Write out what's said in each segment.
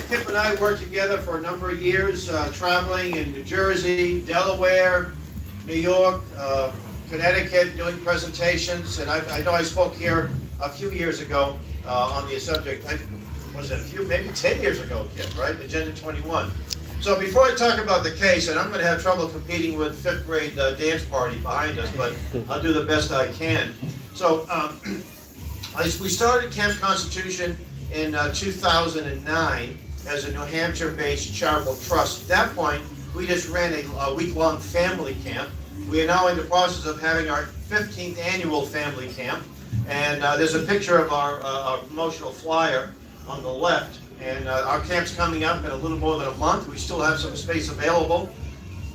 Kip and I worked together for a number of years, traveling in New Jersey, Delaware, New York, Connecticut, doing presentations. And I know I spoke here a few years ago on the subject. Was it maybe 10 years ago, Kip, right? Agenda 21. So before I talk about the case, and I'm going to have trouble competing with fifth grade dance party behind us, but I'll do the best I can. So we started Camp Constitution in 2009 as a New Hampshire-based charitable trust. At that point, we just ran a week-long family camp. We are now in the process of having our 15th annual family camp. And there's a picture of our promotional flyer on the left. And our camp's coming up in a little more than a month. We still have some space available.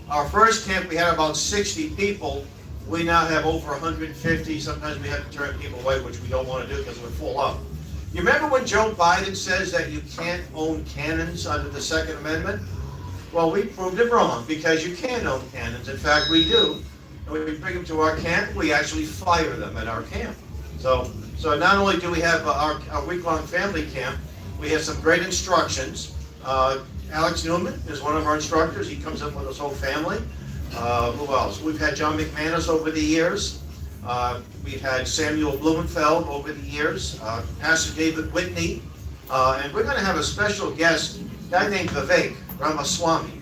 Our first camp, we had about 60 people. We now have over 150. Sometimes we have to turn people away, which we don't want to do because we're full up. You remember when Joe Biden says that you can't own cannons under the Second Amendment? Well, we proved it wrong because you can own cannons. In fact, we do. And when we bring them to our camp, we actually fire them at our camp. So not only do we have our week-long family camp, we have some great instructions. Alex Newman is one of our instructors. He comes up with his whole family. Who else? We've had John McManus over the years. We've had Samuel Blumenfeld over the years. Pastor David Whitney. And we're going to have a special guest, a guy named Vivek Ramaswamy.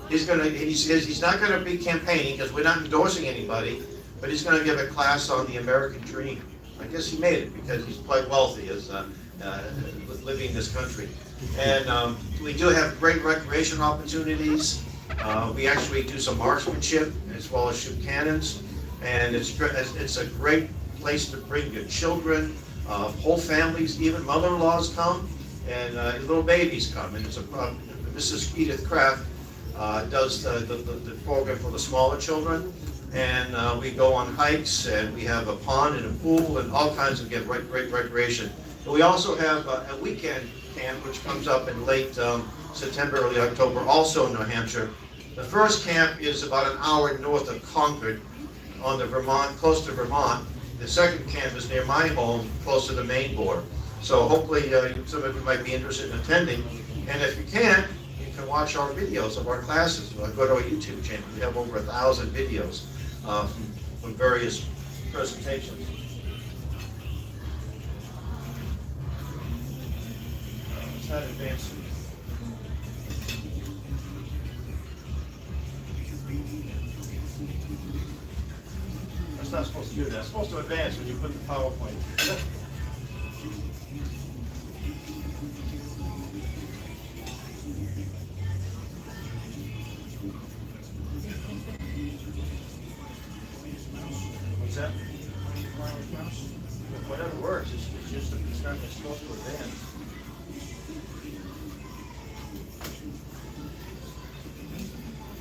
He's not going to be campaigning because we're not endorsing anybody, but he's going to give a class on the American dream. I guess he made it because he's quite wealthy as living in this country. And we do have great recreation opportunities. We actually do some marksmanship as well as shoot cannons. And it's a great place to bring your children, whole families, even mother-in-laws come, and little babies come. And Mrs. Edith Kraft does the program for the smaller children. And we go on hikes, and we have a pond and a pool and all kinds of great recreation. And we also have a weekend camp, which comes up in late September, early October, also in New Hampshire. The first camp is about an hour north of Concord, on the close to Vermont. The second camp is near my home, close to the Maine border. So hopefully some of you might be interested in attending. And if you can watch our videos of our classes. Go to our YouTube channel. We have over 1,000 videos from various presentations. It's not advancing. That's not supposed to do that. It's supposed to advance when you put the PowerPoint. What's that? Whatever works. It's just it's not supposed to advance.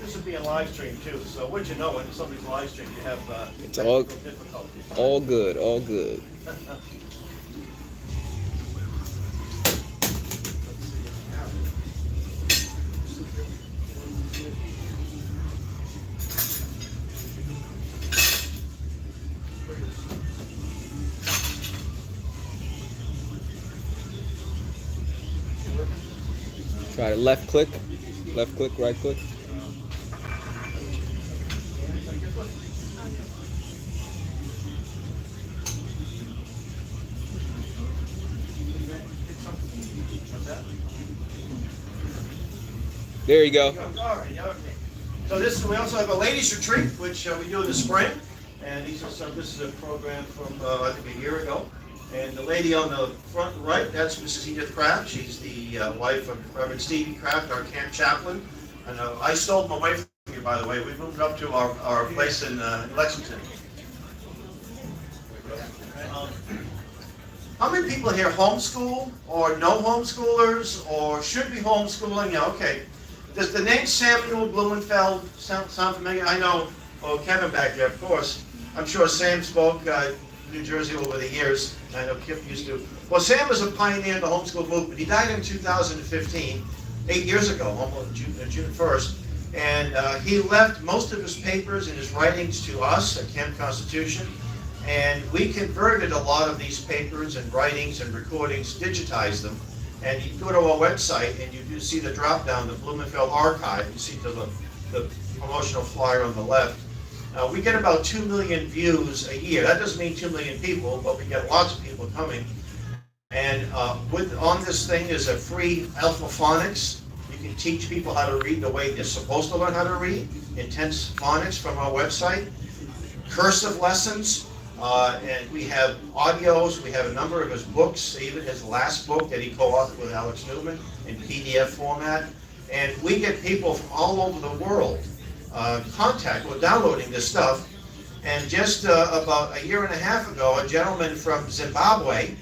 This would be a live stream too, so would you know when somebody's live stream you have it's all difficulties. All good, all good. Try to left click, right click. There you go. All right, okay. So we also have a ladies' retreat, which we do in the spring, and this is a program from I think a year ago. And the lady on the front right, that's Mrs. Edith Kraft. She's the wife of Reverend Stevie Kraft, our camp chaplain. And I stole my wife from you, by the way. We moved up to our place in Lexington. How many people here homeschool, or know homeschoolers, or should be homeschooling? Yeah, okay. Does the name Samuel Blumenfeld sound familiar? I know, well, Kevin back there, of course. I'm sure Sam spoke New Jersey over the years. I know Kip used to. Well, Sam was a pioneer in the homeschool movement. He died in 2015, 8 years ago, almost June 1st. And he left most of his papers and his writings to us at Camp Constitution. And we converted a lot of these papers and writings and recordings, digitized them, And you go to our website and you do see the drop down, the Blumenfeld archive. You see the promotional flyer on the left. We get about 2 million views a year. That doesn't mean 2 million people, but we get lots of people coming. And on this thing is a free alpha phonics. You can teach people how to read the way they're supposed to learn how to read. Intense phonics from our website. Cursive lessons. And we have audios. We have a number of his books, even his last book that he co-authored with Alex Newman in PDF format. And we get people from all over the world downloading this stuff. And just about a year and a half ago, a gentleman from Zimbabwe,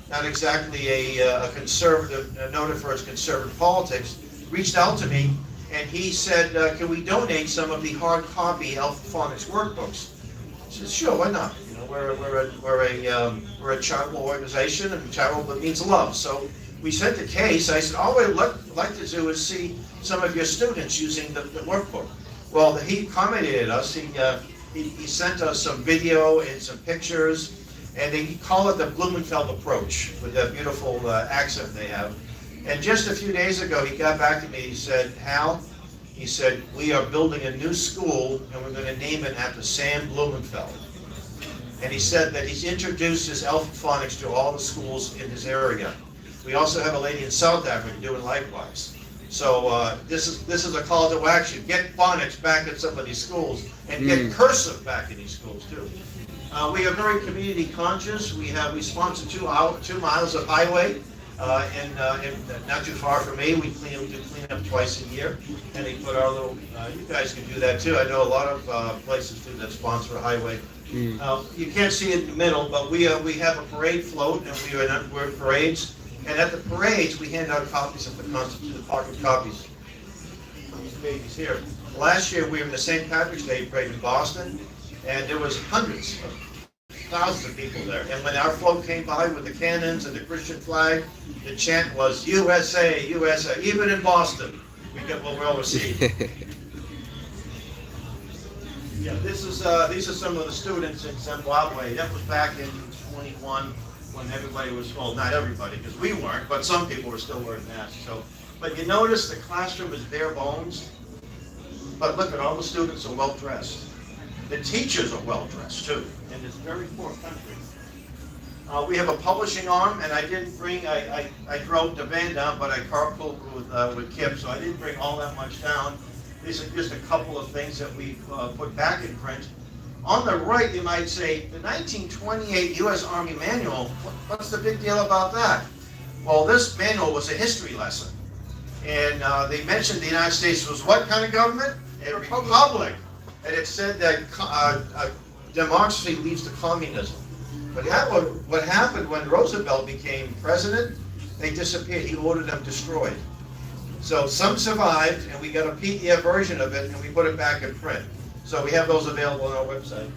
not exactly a conservative, noted for his conservative politics, reached out to me and he said, can we donate some of the hard copy Alpha Phonics workbooks? I said, sure, why not? You know, we're a charitable organization, and charitable means love. So we sent a case. I said, all I'd like to do is see some of your students using the workbook. Well, he accommodated us. He sent us some video and some pictures, and they call it the Blumenfeld approach with that beautiful accent they have. And just a few days ago, he got back to me. He said, Hal, he said, we are building a new school, and we're going to name it after Sam Blumenfeld. And he said that he's introduced his Alpha Phonics to all the schools in his area. We also have a lady in South Africa doing likewise. So this is a call to action. Get phonics back in some of these schools, and get cursive back in these schools too. We are very community conscious. We sponsor 2 miles of highway, and not too far from me. We clean up twice a year, and they put our little. You guys can do that too. I know a lot of places do that sponsor a highway. You can't see it in the middle, but we have a parade float, and we're in parades. And at the parades, we hand out copies of the Constitution, pocket copies of these babies here. Last year, we were in the St. Patrick's Day parade in Boston, and there was hundreds of thousands of people there. And when our float came by with the cannons and the Christian flag, the chant was USA, USA. Even in Boston, we get well received. Yeah, these are some of the students in Zimbabwe. That was back in 21. When everybody was, well, not everybody, because we weren't, but some people were still wearing masks. So, but you notice the classroom is bare bones, but look at all the students are well dressed. The teachers are well dressed too, in this very poor country. We have a publishing arm, and I didn't bring, I drove the van down, but I carpooled with Kip, so I didn't bring all that much down. These are just a couple of things that we've put back in print. On the right, you might say, the 1928 U.S. Army Manual, what's the big deal about that? Well, this manual was a history lesson. And they mentioned the United States was what kind of government? A republic. And it said that democracy leads to communism. But what happened when Roosevelt became president, they disappeared. He ordered them destroyed. So some survived, and we got a PDF version of it, and we put it back in print. So we have those available on our website.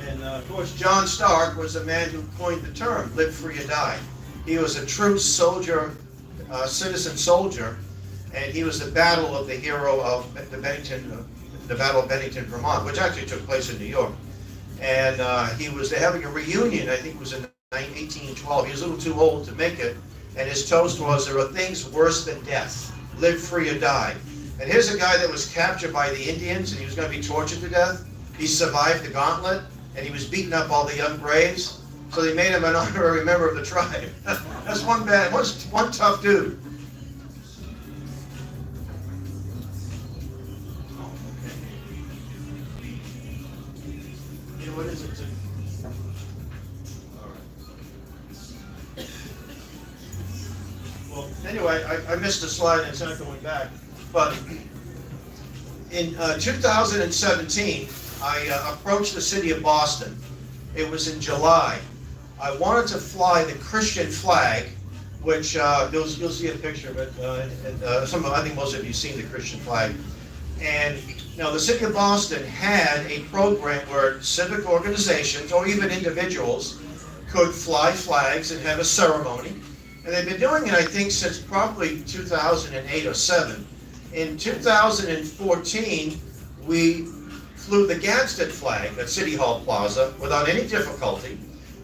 And of course, John Stark was the man who coined the term, live free or die. He was a true soldier, citizen soldier, and he was the battle of the hero of the Battle of Bennington, Vermont, which actually took place in New York. And they're having a reunion, I think it was in 1812. He was a little too old to make it, and his toast was, there are things worse than death, live free or die. And here's a guy that was captured by the Indians, and he was going to be tortured to death. He survived the gauntlet, and he was beating up all the young braves. So they made him an honorary member of the tribe. That's one tough dude. Oh, okay. You know, what is it? All right. Well, anyway, I missed a slide, and it's not going back. But in 2017, I approached the city of Boston. It was in July. I wanted to fly the Christian flag, which you'll see a picture of it. I think most of you have seen the Christian flag. And now the city of Boston had a program where civic organizations or even individuals could fly flags and have a ceremony. And they've been doing it, I think, since probably 2008 or 7. In 2014, we flew the Gadsden flag at City Hall Plaza without any difficulty.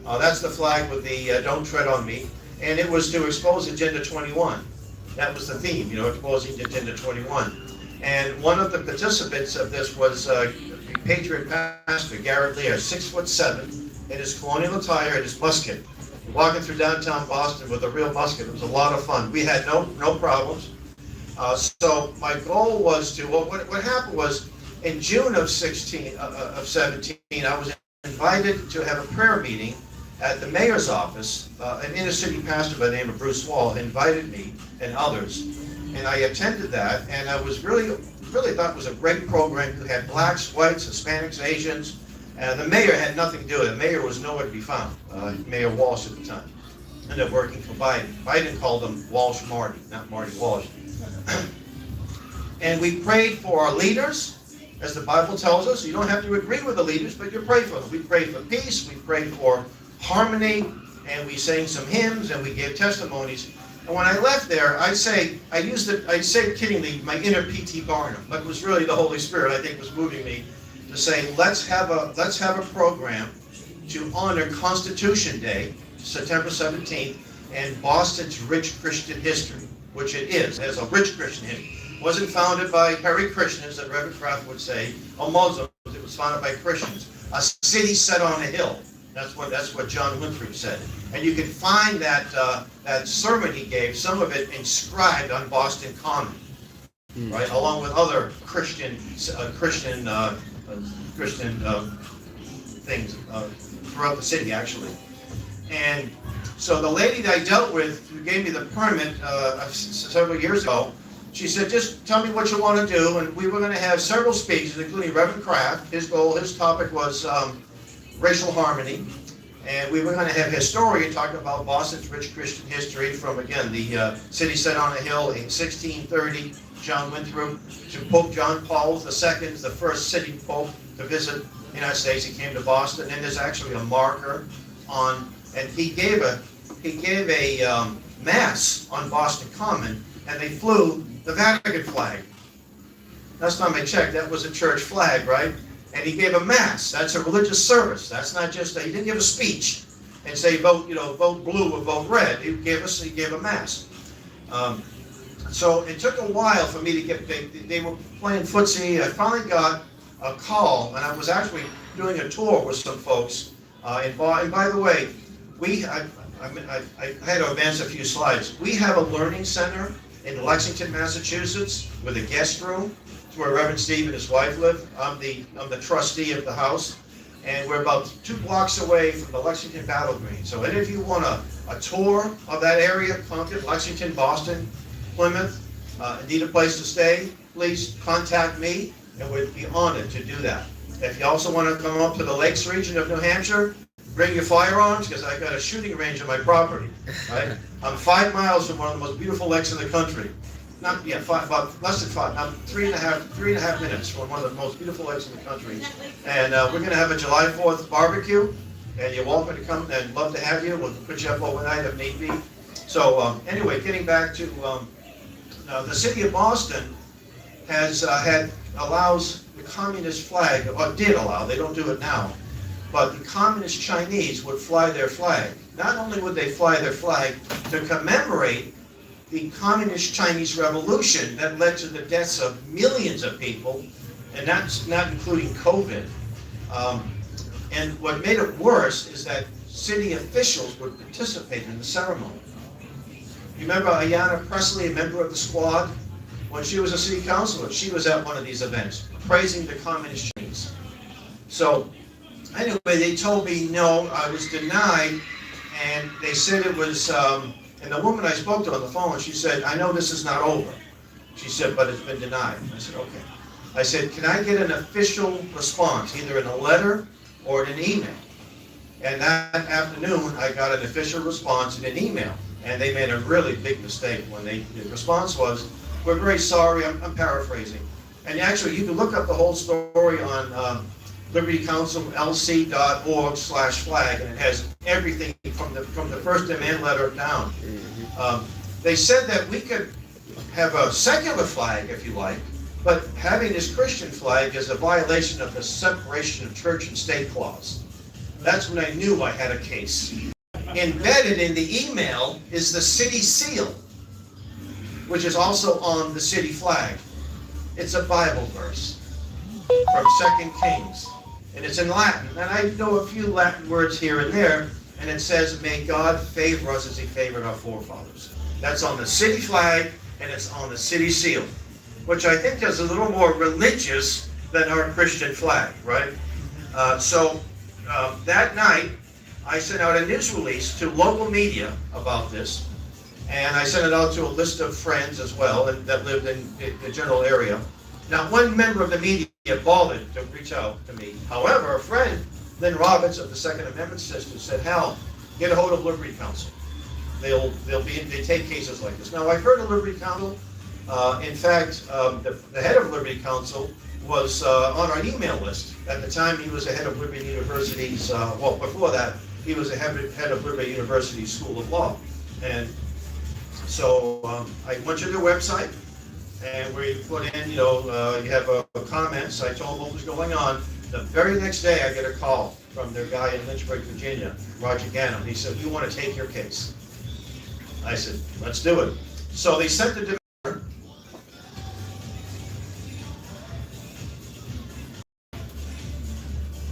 That's the flag with the Don't Tread on Me. and it was to expose Agenda 21. That was the theme, exposing Agenda 21. And one of the participants of this was Patriot pastor Garrett Lear, 6'7", in his colonial attire and his musket, walking through downtown Boston with a real musket. It was a lot of fun. We had no problems. So my goal was to, what happened was, in June of 17, I was invited to have a prayer meeting at the mayor's office. An inner city pastor by the name of Bruce Wall invited me and others, and I attended that, and I was really thought it was a great program. You had blacks, whites, Hispanics, Asians, and the mayor had nothing to do with it. The mayor was nowhere to be found, Mayor Walsh at the time, ended up working for Biden. Biden called him Walsh Marty, not Marty Walsh. And we prayed for our leaders, as the Bible tells us. You don't have to agree with the leaders, but you pray for them. We prayed for peace, we prayed for harmony, and we sang some hymns, and we gave testimonies. And when I left there, I'd say kiddingly, my inner P.T. Barnum, but it was really the Holy Spirit, I think, was moving me to say, let's have a program to honor Constitution Day, September 17th, and Boston's rich Christian history, which it is. It has a rich Christian history. It wasn't founded by Hare Krishnas, as Reverend Kraft would say, or Muslims. It was founded by Christians. A city set on a hill. That's what John Winthrop said. And you can find that sermon he gave, some of it inscribed on Boston Common, right, along with other Christian things throughout the city, actually. And so the lady that I dealt with, who gave me the permit several years ago, she said, just tell me what you want to do. And we were going to have several speeches, including Reverend Kraft. His topic was racial harmony. And we were going to have a historian talking about Boston's rich Christian history from, again, the city set on a hill in 1630, John Winthrop, to Pope John Paul II, the first city pope to visit the United States. He came to Boston, and there's actually a marker on, and he gave a mass on Boston Common, and they flew the Vatican flag. Last time I checked, that was a church flag, right? And he gave a mass. That's a religious service. That's not just he didn't give a speech and say vote blue or vote red. He gave a mass. So it took a while for me to get. They were playing footsie. I finally got a call, and I was actually doing a tour with some folks. And by the way, I had to advance a few slides. We have a learning center in Lexington, Massachusetts, with a guest room. It's where Reverend Steve and his wife live. I'm the trustee of the house, and we're about 2 blocks away from the Lexington Battle Green. So any of you want a tour of that area, Concord, Lexington, Boston, Plymouth, need a place to stay, please contact me, and we'd be honored to do that. If you also want to come up to the Lakes region of New Hampshire, bring your firearms, because I got a shooting range on my property. Right? I'm 5 miles from one of the most beautiful lakes in the country. About less than 5. I'm 3.5 minutes from one of the most beautiful lakes in the country. And we're going to have a July 4th barbecue, and you're welcome to come, and love to have you. We'll put you up overnight if need be. So anyway, getting back to the city of Boston allows the communist flag, or did allow, they don't do it now, but the communist Chinese would fly their flag. Not only would they fly their flag to commemorate the communist Chinese revolution that led to the deaths of millions of people, and that's not including COVID. And what made it worse is that city officials would participate in the ceremony. You remember Ayanna Pressley, a member of the squad? When she was a city councilor, she was at one of these events, praising the communist Chinese. So anyway, they told me no, I was denied, and they said it was, and the woman I spoke to on the phone, she said, I know this is not over. She said, but it's been denied. I said, okay. I said, can I get an official response, either in a letter or in an email? And that afternoon, I got an official response in an email. And they made a really big mistake when the response was, we're very sorry, I'm paraphrasing. And actually, you can look up the whole story on libertycouncillc.org/flag, and it has everything from the first demand letter down. They said that we could have a secular flag, if you like, but having this Christian flag is a violation of the separation of church and state clause. That's when I knew I had a case. Embedded in the email is the city seal, which is also on the city flag. It's a Bible verse from 2 Kings, and it's in Latin. And I know a few Latin words here and there, and it says, "May God favor us as he favored our forefathers." That's on the city flag, and it's on the city seal, which I think is a little more religious than our Christian flag, right? That night, I sent out a news release to local media about this, and I sent it out to a list of friends as well that lived in the general area. Not one member of the media bothered to reach out to me. However, a friend, Lynn Roberts of the Second Amendment Sisters, said, "Hal, get a hold of Liberty Counsel. They take cases like this." Now, I've heard of Liberty Counsel. In fact, the head of Liberty Counsel was on our email list. At the time, he was the head of Liberty University's, before that, he was the head of Liberty University School of Law. And so I went to their website, and we put in, you have comments. I told them what was going on. The very next day, I get a call from their guy in Lynchburg, Virginia, Roger Gannon. He said, "We want to take your case." I said, "Let's do it." So they sent the demand.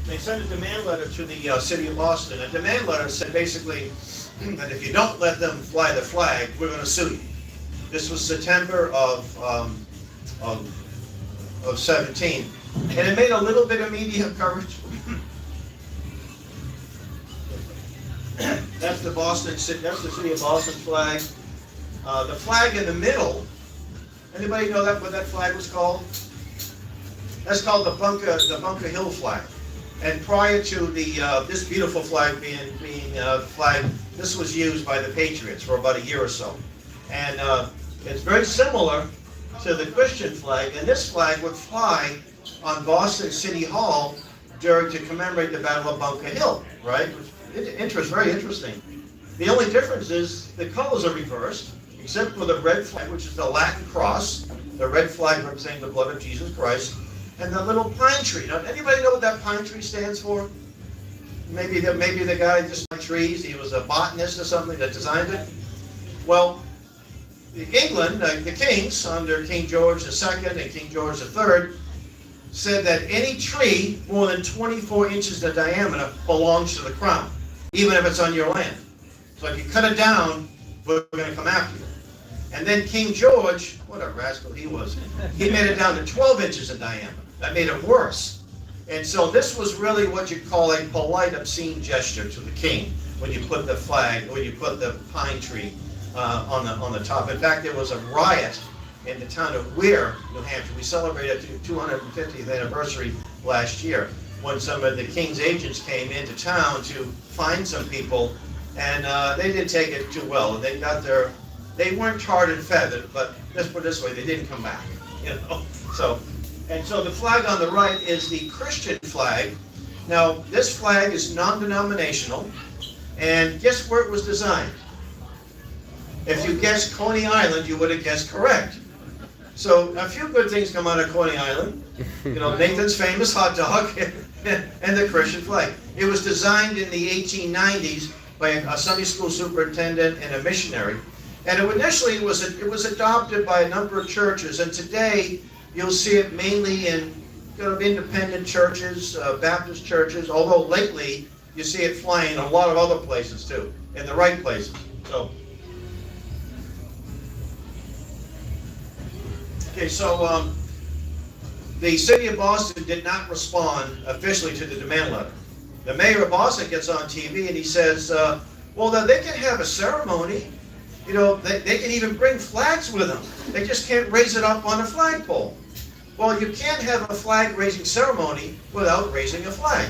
They sent a demand letter to the city of Boston. A demand letter said basically that if you don't let them fly the flag, we're going to sue you. This was September of 17, and it made a little bit of media coverage. That's the city of Boston flag. The flag in the middle. Anybody know what that flag was called? That's called the Bunker Hill flag. And prior to this beautiful flag being flagged, this was used by the Patriots for about a year or so. And it's very similar to the Christian flag, and this flag would fly on Boston City Hall to commemorate the Battle of Bunker Hill, right? Very interesting. The only difference is the colors are reversed, except for the red flag, which is the Latin cross, the red flag representing the blood of Jesus Christ, and the little pine tree. Now, anybody know what that pine tree stands for? Maybe the guy just liked trees. He was a botanist or something that designed it. Well, England, the kings under King George II and King George III, said that any tree more than 24 inches in diameter belongs to the crown, even if it's on your land. So if you cut it down, we're going to come after you. And then King George, what a rascal he was, he made it down to 12 inches in diameter. That made it worse. And so this was really what you call a polite, obscene gesture to the king when you put the flag, when you put the pine tree on the top. In fact, there was a riot in the town of Weir, New Hampshire. We celebrated the 250th anniversary last year when some of the king's agents came into town to find some people, and they didn't take it too well. They weren't tarred and feathered, but let's put it this way, they didn't come back. So the flag on the right is the Christian flag. Now, this flag is non-denominational, and guess where it was designed? If you guessed Coney Island, you would have guessed correct. So a few good things come out of Coney Island. Nathan's famous hot dog and the Christian flag. It was designed in the 1890s by a Sunday school superintendent and a missionary. And initially it was adopted by a number of churches, and today you'll see it mainly in independent churches, Baptist churches, although lately you see it flying in a lot of other places too, in the right places. So the city of Boston did not respond officially to the demand letter. The mayor of Boston gets on TV and he says, well, they can have a ceremony. They can even bring flags with them. They just can't raise it up on a flagpole. Well, you can't have a flag raising ceremony without raising a flag.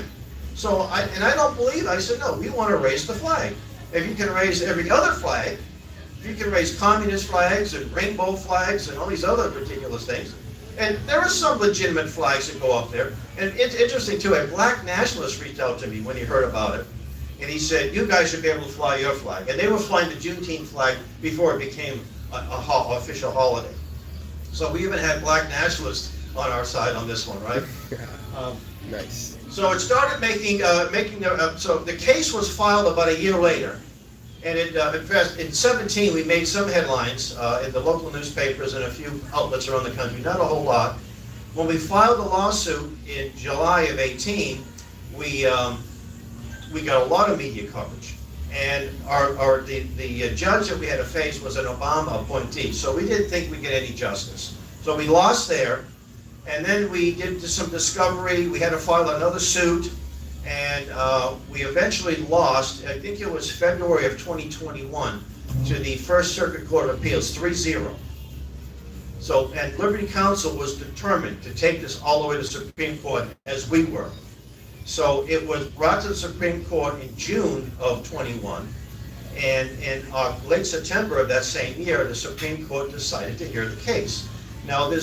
So, I don't believe it. I said, no, we want to raise the flag. If you can raise every other flag, if you can raise communist flags and rainbow flags and all these other ridiculous things, and there are some legitimate flags that go up there. And it's interesting too, a black nationalist reached out to me when he heard about it, and he said, you guys should be able to fly your flag. And they were flying the Juneteenth flag before it became an official holiday. So we even had black nationalists on our side on this one, right? Nice. So it started so the case was filed about a year later, And in 17, we made some headlines in the local newspapers and a few outlets around the country, not a whole lot. When we filed the lawsuit in July of 18, we got a lot of media coverage. And the judge that we had to face was an Obama appointee, so we didn't think we'd get any justice. So we lost there, and then we did some discovery. We had to file another suit, and we eventually lost, I think it was February of 2021, to the First Circuit Court of Appeals, 3-0. So, and Liberty Counsel was determined to take this all the way to the Supreme Court, as we were. So it was brought to the Supreme Court in June of 21, and in late September of that same year, the Supreme Court decided to hear the case. Now, the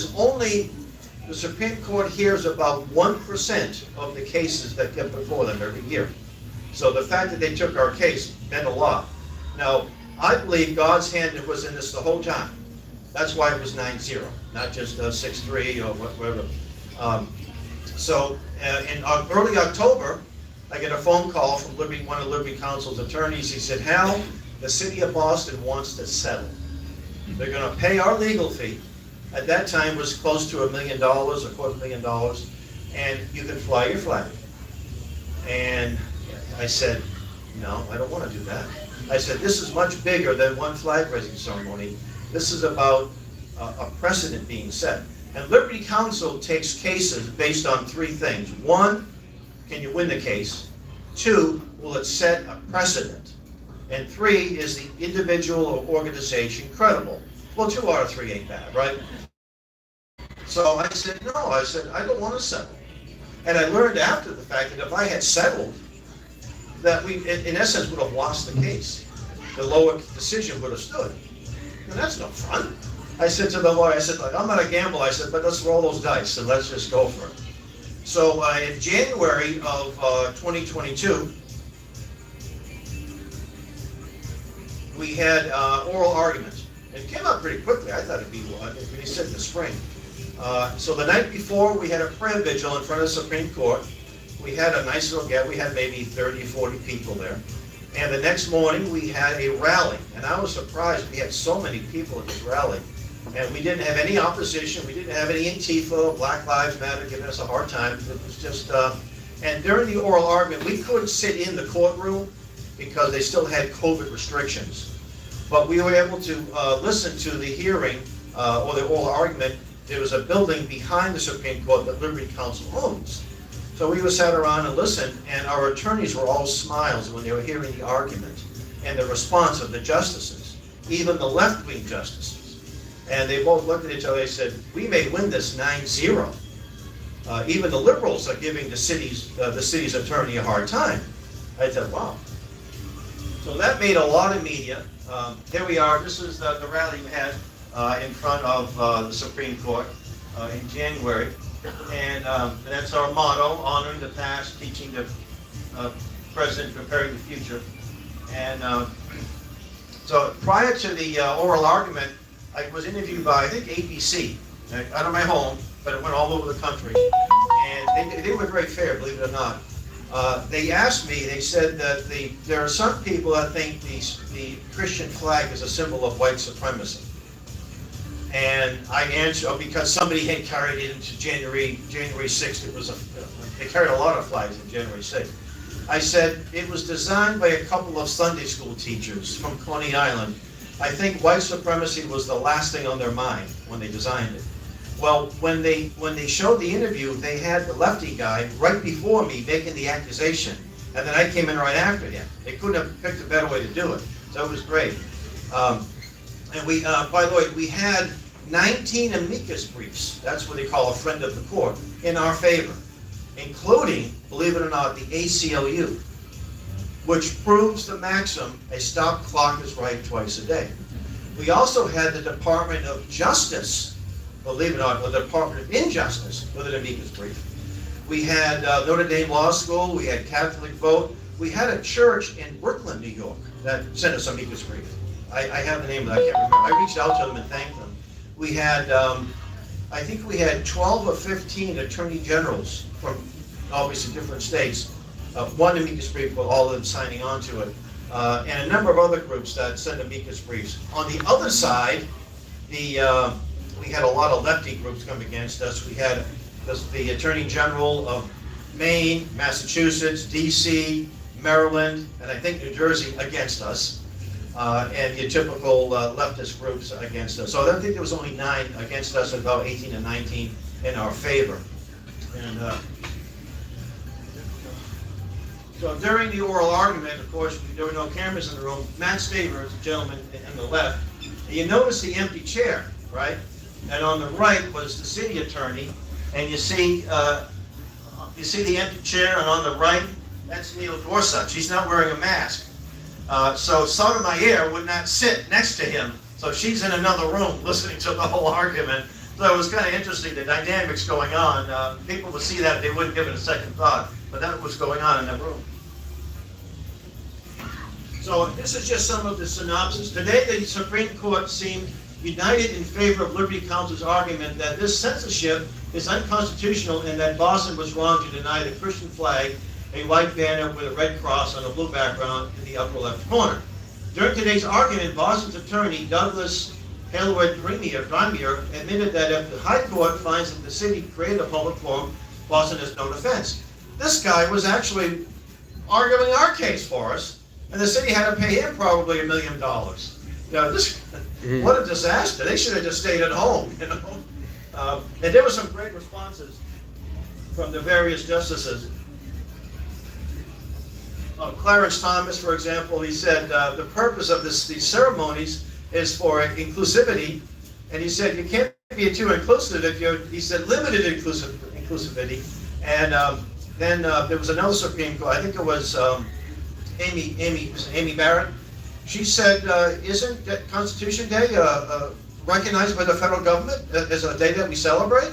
Supreme Court hears about 1% of the cases that get before them every year. So the fact that they took our case meant a lot. Now, I believe God's hand was in this the whole time. That's why it was 9-0, not just 6-3 or whatever. So in early October, I get a phone call from one of Liberty Counsel's attorneys. He said, Hal, the city of Boston wants to settle. They're going to pay our legal fee. At that time was close to $1 million, $250,000, and you can fly your flag. And I said, no, I don't want to do that. I said, this is much bigger than one flag raising ceremony. This is about a precedent being set. And Liberty Counsel takes cases based on three things. One, can you win the case? Two, will it set a precedent? And three, is the individual or organization credible? Well, 2 out of 3 ain't bad, right? So I said, no, I don't want to settle. And I learned after the fact that if I had settled, that we, in essence, would have lost the case. The lower decision would have stood. And that's no fun. I said to the lawyer, I said, I'm not a gambler. I said, but let's roll those dice and let's just go for it. So in January of 2022, we had oral arguments. It came out pretty quickly. I thought it'd be, he said in the spring. So the night before, we had a prayer vigil in front of the Supreme Court. We had a nice little get. We had maybe 30, 40 people there. And the next morning, we had a rally. And I was surprised we had so many people at this rally. And we didn't have any opposition. We didn't have any Antifa, Black Lives Matter giving us a hard time. It was just, and during the oral argument, we couldn't sit in the courtroom because they still had COVID restrictions. But we were able to listen to the hearing or the oral argument. There was a building behind the Supreme Court that Liberty Counsel owns. So we sat around and listened, and our attorneys were all smiles when they were hearing the argument and the response of the justices, even the left-wing justices. And they both looked at each other and said, we may win this 9-0. Even the liberals are giving the city's attorney a hard time. I said, wow. So that made a lot of media. Here we are. This is the rally we had in front of the Supreme Court in January. And that's our motto, honoring the past, teaching the present, preparing the future. And so prior to the oral argument, I was interviewed by, I think, ABC, out of my home, but it went all over the country. And they were very fair, believe it or not. They asked me, they said that there are some people that think the Christian flag is a symbol of white supremacy. And I answered, because somebody had carried it into January 6th. They carried a lot of flags on January 6th. I said, it was designed by a couple of Sunday school teachers from Coney Island. I think white supremacy was the last thing on their mind when they designed it. Well, when they showed the interview, they had the lefty guy right before me making the accusation, and then I came in right after him. They couldn't have picked a better way to do it, so it was great. And we, by the way, we had 19 amicus briefs, that's what they call a friend of the court, in our favor, including, believe it or not, the ACLU, which proves the maxim, a stop clock is right twice a day. We also had the Department of Justice, believe it or not, the Department of Injustice with an amicus brief. We had Notre Dame Law School, we had Catholic Vote, we had a church in Brooklyn, New York, that sent us an amicus brief. I have the name of it, I can't remember. I reached out to them and thanked them. We had, I think we had 12 or 15 attorney generals from obviously different states. One amicus brief with all of them signing on to it. and a number of other groups that send amicus briefs. On the other side, we had a lot of lefty groups come against us. We had the Attorney General of Maine, Massachusetts, DC, Maryland, and I think New Jersey against us, and your typical leftist groups against us. So I think there was only 9 against us, and about 18 and 19 in our favor. And so during the oral argument, of course, there were no cameras in the room. Matt Staver is a gentleman on the left. And you notice the empty chair, right? And on the right was the city attorney, and you see the empty chair, and on the right, that's Neil Gorsuch. He's not wearing a mask. So Sotomayor would not sit next to him. So she's in another room listening to the whole argument. So it was kind of interesting, the dynamics going on. People would see that, they wouldn't give it a second thought. But that was going on in that room. So this is just some of the synopsis. Today, the Supreme Court seemed united in favor of Liberty Counsel's argument that this censorship is unconstitutional and that Boston was wrong to deny the Christian flag a white banner with a red cross on a blue background in the upper left corner. During today's argument, Boston's attorney, Douglas Hailwood Dremier, admitted that if the High Court finds that the city created a public forum, Boston has no defense. This guy was actually arguing our case for us, and the city had to pay him probably $1 million. What a disaster. They should have just stayed at home, and there were some great responses from the various justices. Clarence Thomas, for example, he said the purpose of these ceremonies is for inclusivity, and he said you can't be too inclusive if he said limited inclusivity, and then there was another Supreme Court, I think it was Amy Barrett. She said, isn't Constitution Day recognized by the federal government as a day that we celebrate?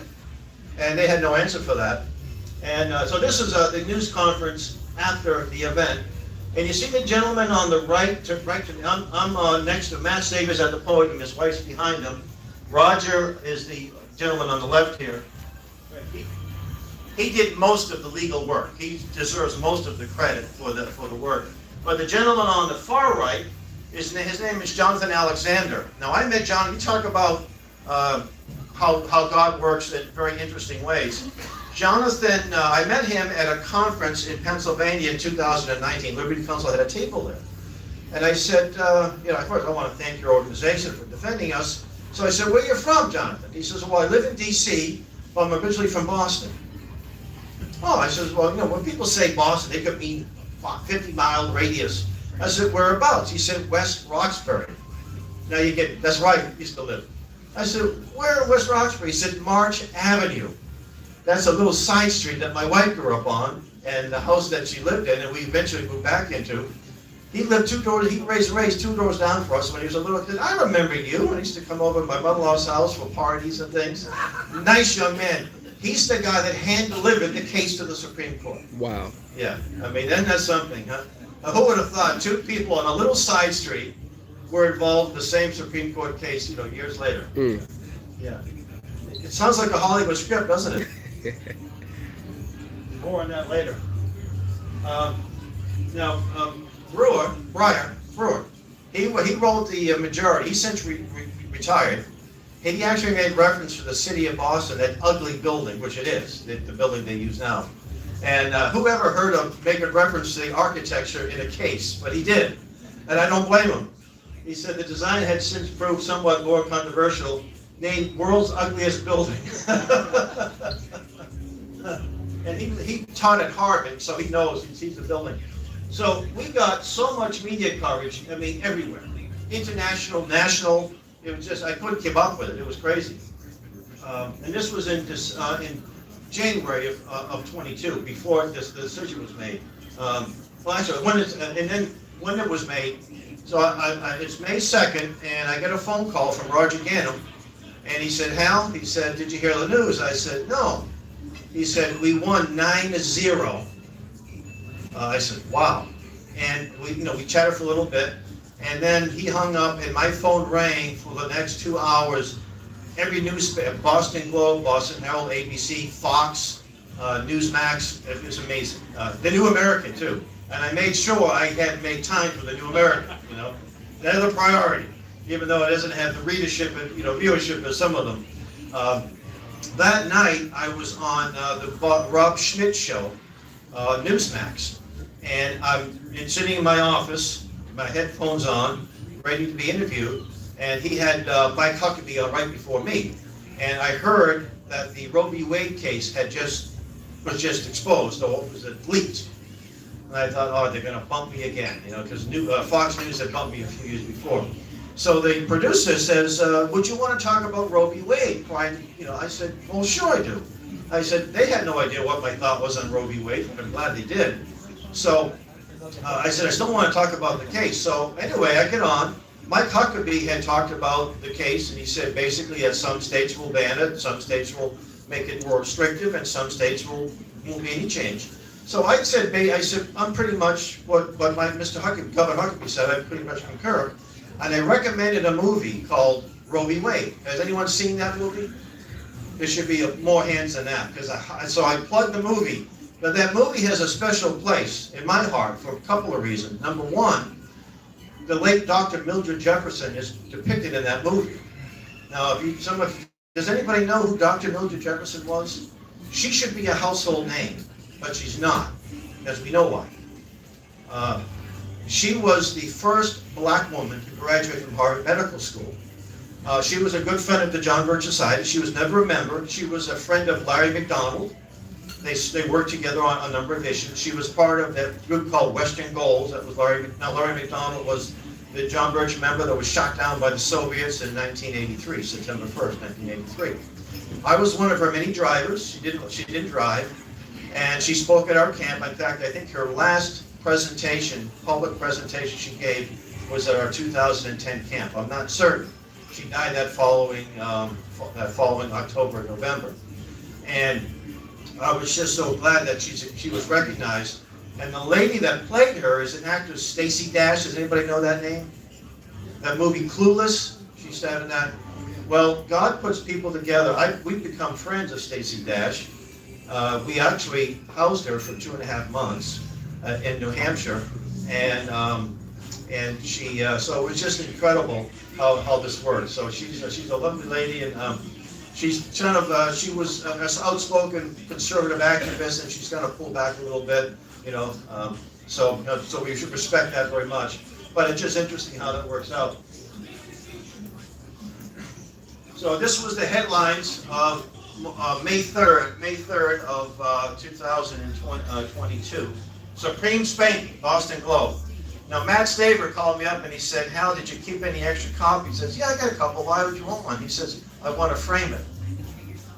And they had no answer for that. And so this is the news conference after the event. And you see the gentleman on the right, I'm next to Matt Savers at the podium, his wife's behind him. Roger is the gentleman on the left here. He did most of the legal work. He deserves most of the credit for the work. But the gentleman on the far right, his name is Jonathan Alexander. Now I met John, we talk about how God works in very interesting ways. Jonathan, I met him at a conference in Pennsylvania in 2019. Liberty Counsel had a table there. And I said, of course I want to thank your organization for defending us. So I said, where are you from, Jonathan? He says, well, I live in DC, but I'm originally from Boston. Oh, I said, well, when people say Boston, they could mean 50-mile radius. I said, whereabouts? He said, West Roxbury. Now you get, that's where I used to live. I said, where in West Roxbury? He said, March Avenue. That's a little side street that my wife grew up on, and the house that she lived in, and we eventually moved back into. He lived 2 doors, he raised 2 doors down for us when he was a little kid. I remember you. I used to come over to my mother-in-law's house for parties and things. Nice young man. He's the guy that hand-delivered the case to the Supreme Court. Wow. Yeah, I mean, isn't that something, huh? Now, who would have thought 2 people on a little side street were involved in the same Supreme Court case, years later? Mm. Yeah. It sounds like a Hollywood script, doesn't it? More on that later. Brewer, he wrote the majority. He's since retired. And he actually made reference to the city of Boston, that ugly building, which it is, the building they use now. And who ever heard of making reference to the architecture in a case? But he did, and I don't blame him. He said the design had since proved somewhat more controversial, named World's Ugliest Building. And he taught at Harvard, so he knows, he sees the building. So we got so much media coverage, I mean, everywhere. International, national, it was just, I couldn't keep up with it, it was crazy. And this was in January of 22, before the decision was made. Well, actually, when it was made, so it's May 2nd, and I get a phone call from Roger Gannum, and he said, Hal, he said, did you hear the news? I said, no. He said, we won 9-0. I said, wow. And we chatted for a little bit, and then he hung up, and my phone rang for the next 2 hours. Every newspaper, Boston Globe, Boston Herald, ABC, Fox, Newsmax, it was amazing. The New American, too. and I made sure I had made time for the New American, They're the priority, even though it doesn't have the readership and, viewership as some of them. That night, I was on the Rob Schmidt show, Newsmax, and I'm sitting in my office, my headphones on, ready to be interviewed, and he had Mike Huckabee on right before me, and I heard that the Roe v. Wade case was just exposed, or was it leaked? And I thought, oh, they're going to bump me again, because Fox News had bumped me a few years before. So the producer says, would you want to talk about Roe v. Wade? I said, well, sure I do. I said, they had no idea what my thought was on Roe v. Wade, but I'm glad they did. So I said, I still want to talk about the case. So anyway, I get on. Mike Huckabee had talked about the case, and he said basically that some states will ban it, some states will make it more restrictive, and some states won't be any change. So I said, I'm pretty much what Mr. Huckabee, Governor Huckabee said, I pretty much concur. And I recommended a movie called Roe v. Wade. Has anyone seen that movie? There should be more hands than that. So I plugged the movie. But that movie has a special place in my heart for a couple of reasons. Number one, the late Dr. Mildred Jefferson is depicted in that movie. Now, does anybody know who Dr. Mildred Jefferson was? She should be a household name, but she's not, as we know why. She was the first black woman to graduate from Harvard Medical School. She was a good friend of the John Birch Society. She was never a member. She was a friend of Larry McDonald. They worked together on a number of issues. She was part of that group called Western Goals. That was Larry McDonald was the John Birch member that was shot down by the Soviets in 1983, September 1st, 1983. I was one of her many drivers. She didn't drive, and she spoke at our camp. In fact, I think her last public presentation she gave was at our 2010 camp. I'm not certain. She died that following October, November. And I was just so glad that she was recognized. And the lady that played her is an actress, Stacey Dash. Does anybody know that name? That movie Clueless, she starred in that. Well, God puts people together. We've become friends of Stacey Dash. We actually housed her for 2.5 months in New Hampshire, and she. So it was just incredible how this works. So she's a lovely lady, and she's kind of she was an outspoken conservative activist, and she's kind of pulled back a little bit, So we should respect that very much. But it's just interesting how that works out. So this was the headlines of May 3rd of 2022. Supreme Spanking, Boston Globe. Now Matt Staver called me up and he said, Hal, did you keep any extra copies? He says, yeah, I got a couple. Why would you want one? He says, I want to frame it.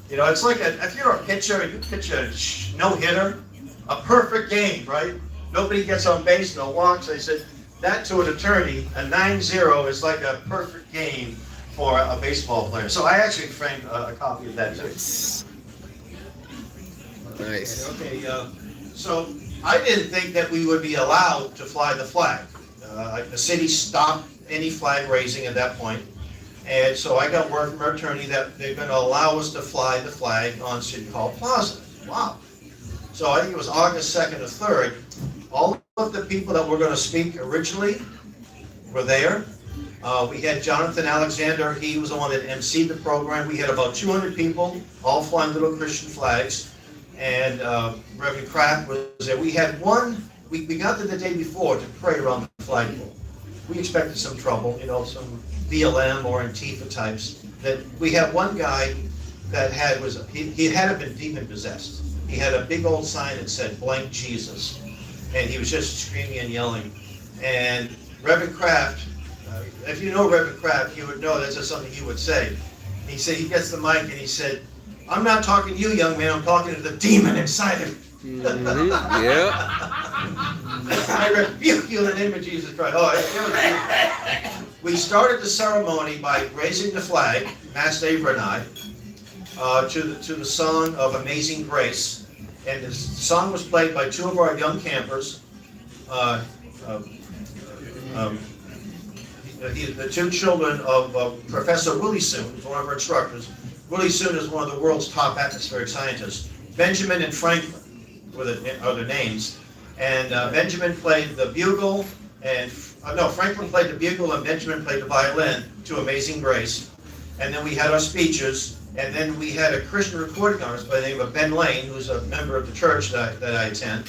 It's like if you're a pitcher and you pitch a no-hitter, a perfect game, right? Nobody gets on base, no walks. I said, that to an attorney, a 9-0 is like a perfect game for a baseball player. So I actually framed a copy of that too. Nice. Okay, so I didn't think that we would be allowed to fly the flag. The city stopped any flag raising at that point. And so I got word from our attorney that they're going to allow us to fly the flag on City Hall Plaza. Wow. So I think it was August 2nd or 3rd. All of the people that were going to speak originally were there. We had Jonathan Alexander. He was the one that emceed the program. We had about 200 people, all flying little Christian flags. And Reverend Kraft was there. We had we got there the day before to pray around the flagpole. We expected some trouble, some BLM or Antifa types. That we had one guy that he had been demon possessed. He had a big old sign that said blank Jesus, and he was just screaming and yelling. And Reverend Kraft, if you know Reverend Kraft, you would know that's just something he would say. He said he gets the mic and he said, I'm not talking to you, young man, I'm talking to the demon inside him. Mm-hmm. Yeah. I rebuke you in the name of Jesus Christ. We started the ceremony by raising the flag, Matt Staver and I, to the song of Amazing Grace. And the song was played by two of our young campers. The two children of Professor Willie Soon, who's one of our instructors. Willie Soon is one of the world's top atmospheric scientists. Benjamin and Franklin are their names. And Benjamin played the bugle, and no, Franklin played the bugle and Benjamin played the violin to Amazing Grace. And then we had our speeches, and then we had a Christian recording artist by the name of Ben Lane, who's a member of the church that I attend.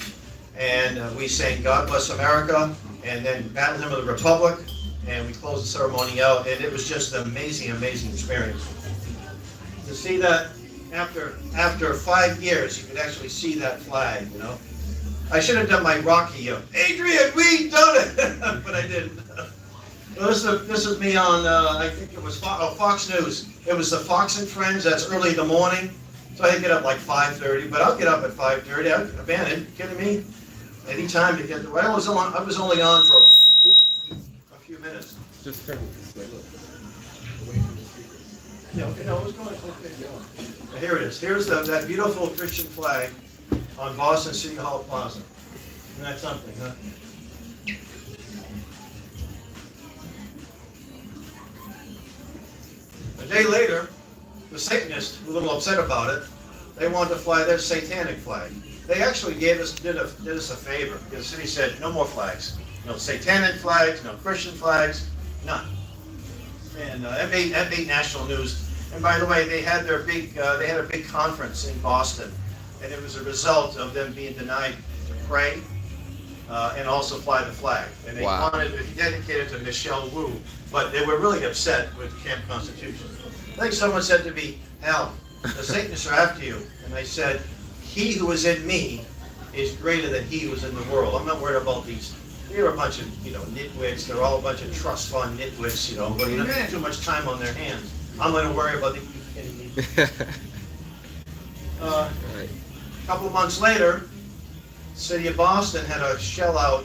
And we sang God Bless America, and then Battle Hymn of the Republic, and we closed the ceremony out, and it was just an amazing, amazing experience. To see that after 5 years, you could actually see that flag, you know. I should have done my Rocky, Adrian, we done it, but I didn't. Well, this is me on, I think it was Fox News. It was the Fox and Friends, that's early in the morning. So I get up like 5:30, but I'll get up at 5:30. Man, are you kidding me? Anytime to get to, I was only on for a few minutes. Just turn this way, look. Yeah, okay, no, what's going on? Okay. Here it is. Here's that beautiful Christian flag on Boston City Hall Plaza. Isn't that something, huh? A day later, the Satanists were a little upset about it. They wanted to fly their satanic flag. They actually did us a favor, because the city said, no more flags. No satanic flags, no Christian flags, none. And that made national news. And by the way, they had a big conference in Boston, and it was a result of them being denied to pray and also fly the flag. And they wanted to dedicate it to Michelle Wu, but they were really upset with Camp Constitution. I think someone said to me, Hal, the Satanists are after you. And I said, he who is in me is greater than he who is in the world. I'm not worried about these. They're a bunch of, nitwits. They're all a bunch of trust fund nitwits, but they don't have too much time on their hands. I'm going to worry about the A couple of months later, the city of Boston had a shell out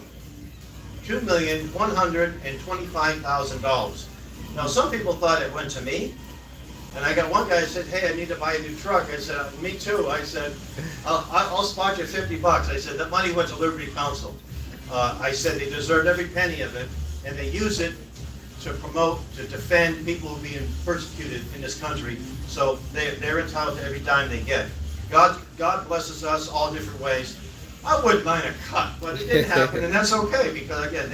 $2,125,000. Now, some people thought it went to me. And I got one guy who said, hey, I need to buy a new truck. I said, me too. I said, I'll spot you $50. I said, that money went to Liberty Council. I said they deserved every penny of it, and they use it to promote, to defend people who are being persecuted in this country. So they're entitled to every dime they get. God blesses us all different ways. I wouldn't mind a cut, but it didn't happen, and that's okay, because again,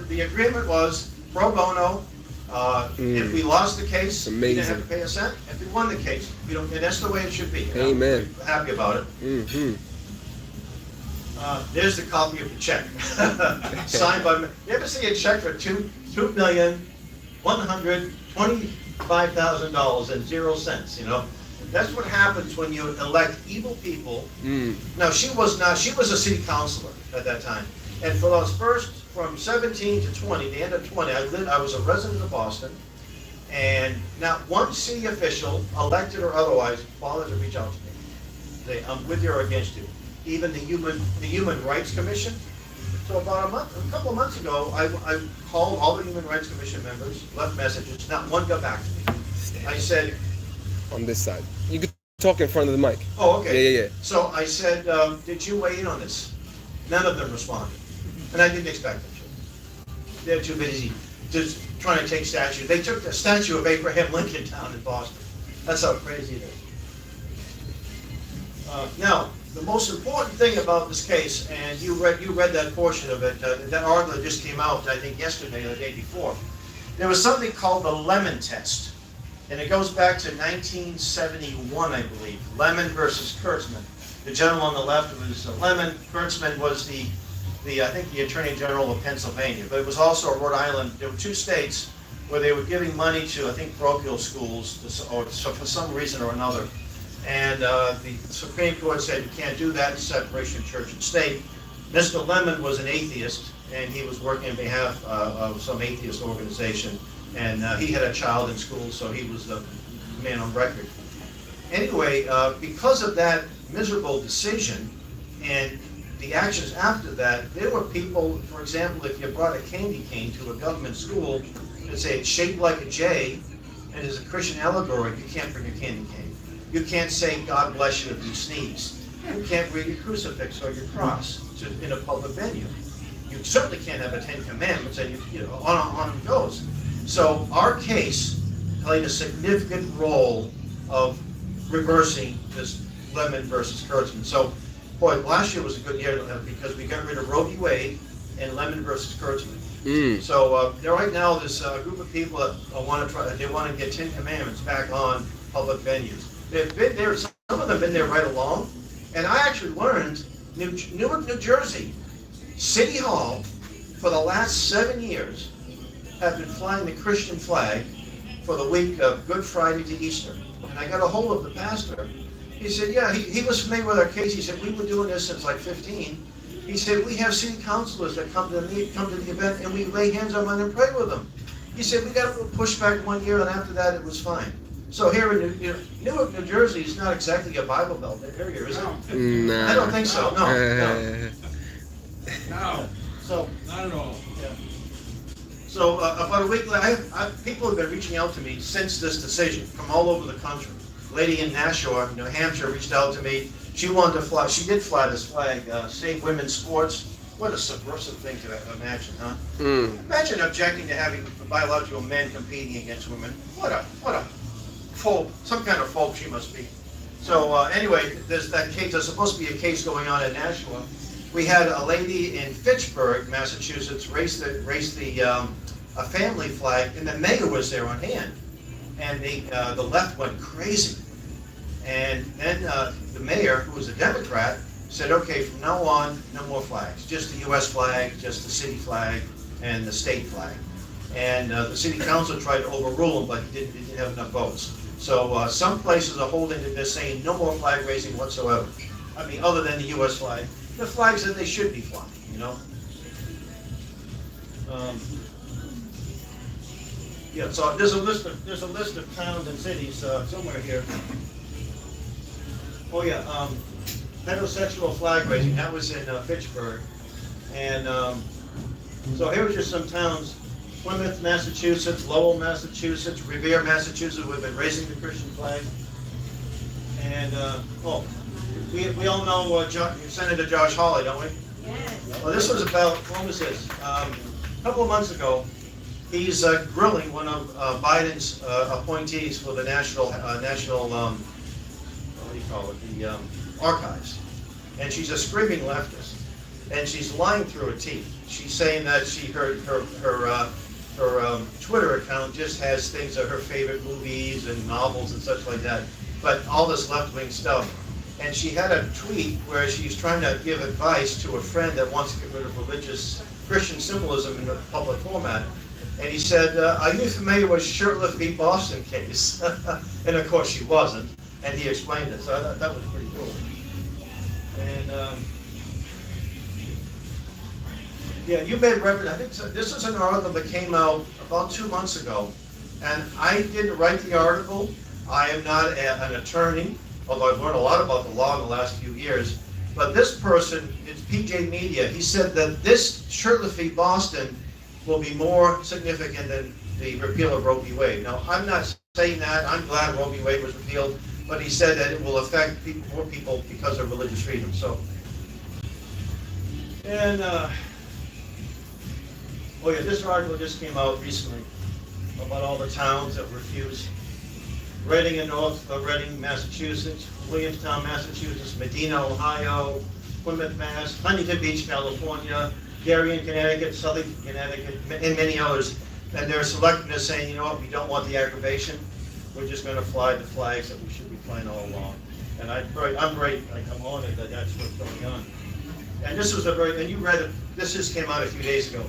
the agreement was pro bono. If we lost the case, we didn't have to pay a cent. If we won the case, we don't. And that's the way it should be. Amen. I'm happy about it. Mm-hmm. There's the copy of the check, signed by. You ever see a check for $2,125,000.00? That's what happens when you elect evil people. Now she was a city councilor at that time, and for those from 17 to 20, the end of 20, I was a resident of Boston, and not one city official, elected or otherwise, bothered to reach out to me. I'm with you or against you. Even the Human Rights Commission. So about a couple of months ago, I called all the Human Rights Commission members, left messages, not one got back to me. I said... On this side. You could talk in front of the mic. Oh, okay. Yeah. So I said, did you weigh in on this? None of them responded. And I didn't expect them to. They're too busy just trying to take statues. They took the statue of Abraham Lincoln down in Boston. That's how crazy it is. Now, the most important thing about this case, and you read that portion of it, that article just came out, I think, yesterday or the day before. There was something called the Lemon Test. And it goes back to 1971, I believe. Lemon versus Kurtzman. The gentleman on the left was Lemon. Kurtzman was I think the Attorney General of Pennsylvania. But it was also Rhode Island. There were 2 states where they were giving money to, I think, parochial schools, for some reason or another. And the Supreme Court said you can't do that, separation of church and state. Mr. Lemon was an atheist, and he was working on behalf of some atheist organization. And he had a child in school, so he was the man on record. Anyway, because of that miserable decision and the actions after that, there were people, for example, if you brought a candy cane to a government school and say it's shaped like a J and is a Christian allegory, you can't bring a candy cane. You can't say God bless you if you sneeze. You can't read your crucifix or your cross in a public venue. You certainly can't have a 10 Commandments, and on it goes. So our case played a significant role of reversing this Lemon versus Kurtzman. So Boy, last year was a good year because we got rid of Roe v. Wade and Lemon versus Kurtzman. So right now, there's a group of people that want to try. They want to get 10 Commandments back on public venues. They've been there. Some of them have been there right along. And I actually learned Newark, New Jersey, City Hall, for the last 7 years, have been flying the Christian flag for the week of Good Friday to Easter. And I got a hold of the pastor. He said, yeah, he was familiar with our case. He said, we were doing this since like 15. He said, we have city councilors that come to the event and we lay hands on them and pray with them. He said, we got a little pushback 1 year and after that it was fine. So here in Newark, New Jersey is not exactly a Bible Belt area, is it? No. I don't think so, no. No, So, not at all. yeah. So about a week later, people have been reaching out to me since this decision from all over the country. A lady in Nashua, New Hampshire, reached out to me. She wanted to fly. She did fly this flag, Save Women's Sports. What a subversive thing to imagine, huh? Imagine objecting to having biological men competing against women. What a folk, some kind of folk she must be. So anyway, there's that case. There's supposed to be a case going on in Nashua. We had a lady in Fitchburg, Massachusetts, raise a family flag, and the mayor was there on hand, and the left went crazy. And then the mayor, who was a Democrat, said, okay, from now on, no more flags, just the U.S. flag, just the city flag, and the state flag. And the city council tried to overrule him, but he didn't have enough votes. So some places are holding to this, saying no more flag raising whatsoever. I mean, other than the U.S. flag, the flags that they should be flying, you know. Yeah, so there's a list of towns and cities somewhere here. Oh yeah, heterosexual flag raising, that was in Fitchburg. And so here are just some towns: Plymouth, Massachusetts, Lowell, Massachusetts, Revere, Massachusetts. We've been raising the Christian flag. And we all know Senator Josh Hawley, don't we? Yes. Well, this was about, what was this? A couple of months ago, he's grilling one of Biden's appointees for the national, what do you call it, the archives. And she's a screaming leftist, and she's lying through her teeth. She's saying that her Twitter account just has things of her favorite movies and novels and such like that, but all this left-wing stuff. And she had a tweet where she's trying to give advice to a friend that wants to get rid of religious Christian symbolism in the public format. And he said, are you familiar with Shurtleff v. Boston case? And of course she wasn't. And he explained it, so I thought that was pretty cool. And yeah, you made reference, I think this is an article that came out about 2 months ago. And I didn't write the article. I am not an attorney, although I've learned a lot about the law in the last few years. But this person, it's PJ Media, he said that this Shurtleff v. Boston will be more significant than the repeal of Roe v. Wade. Now, I'm not saying that. I'm glad Roe v. Wade was repealed, but he said that it will affect more people because of religious freedom. So, and oh yeah, this article just came out recently about all the towns that refuse. Reading in Reading, Massachusetts, Williamstown, Massachusetts, Medina, Ohio, Plymouth, Mass, Huntington Beach, California, Darien, Connecticut, Southern Connecticut, and many others. And they're selecting this, saying, you know what, we don't want the aggravation. We're just going to fly the flags that we should be flying all along. And I'm honored that that's what's going on. And this was and you read it, this just came out a few days ago.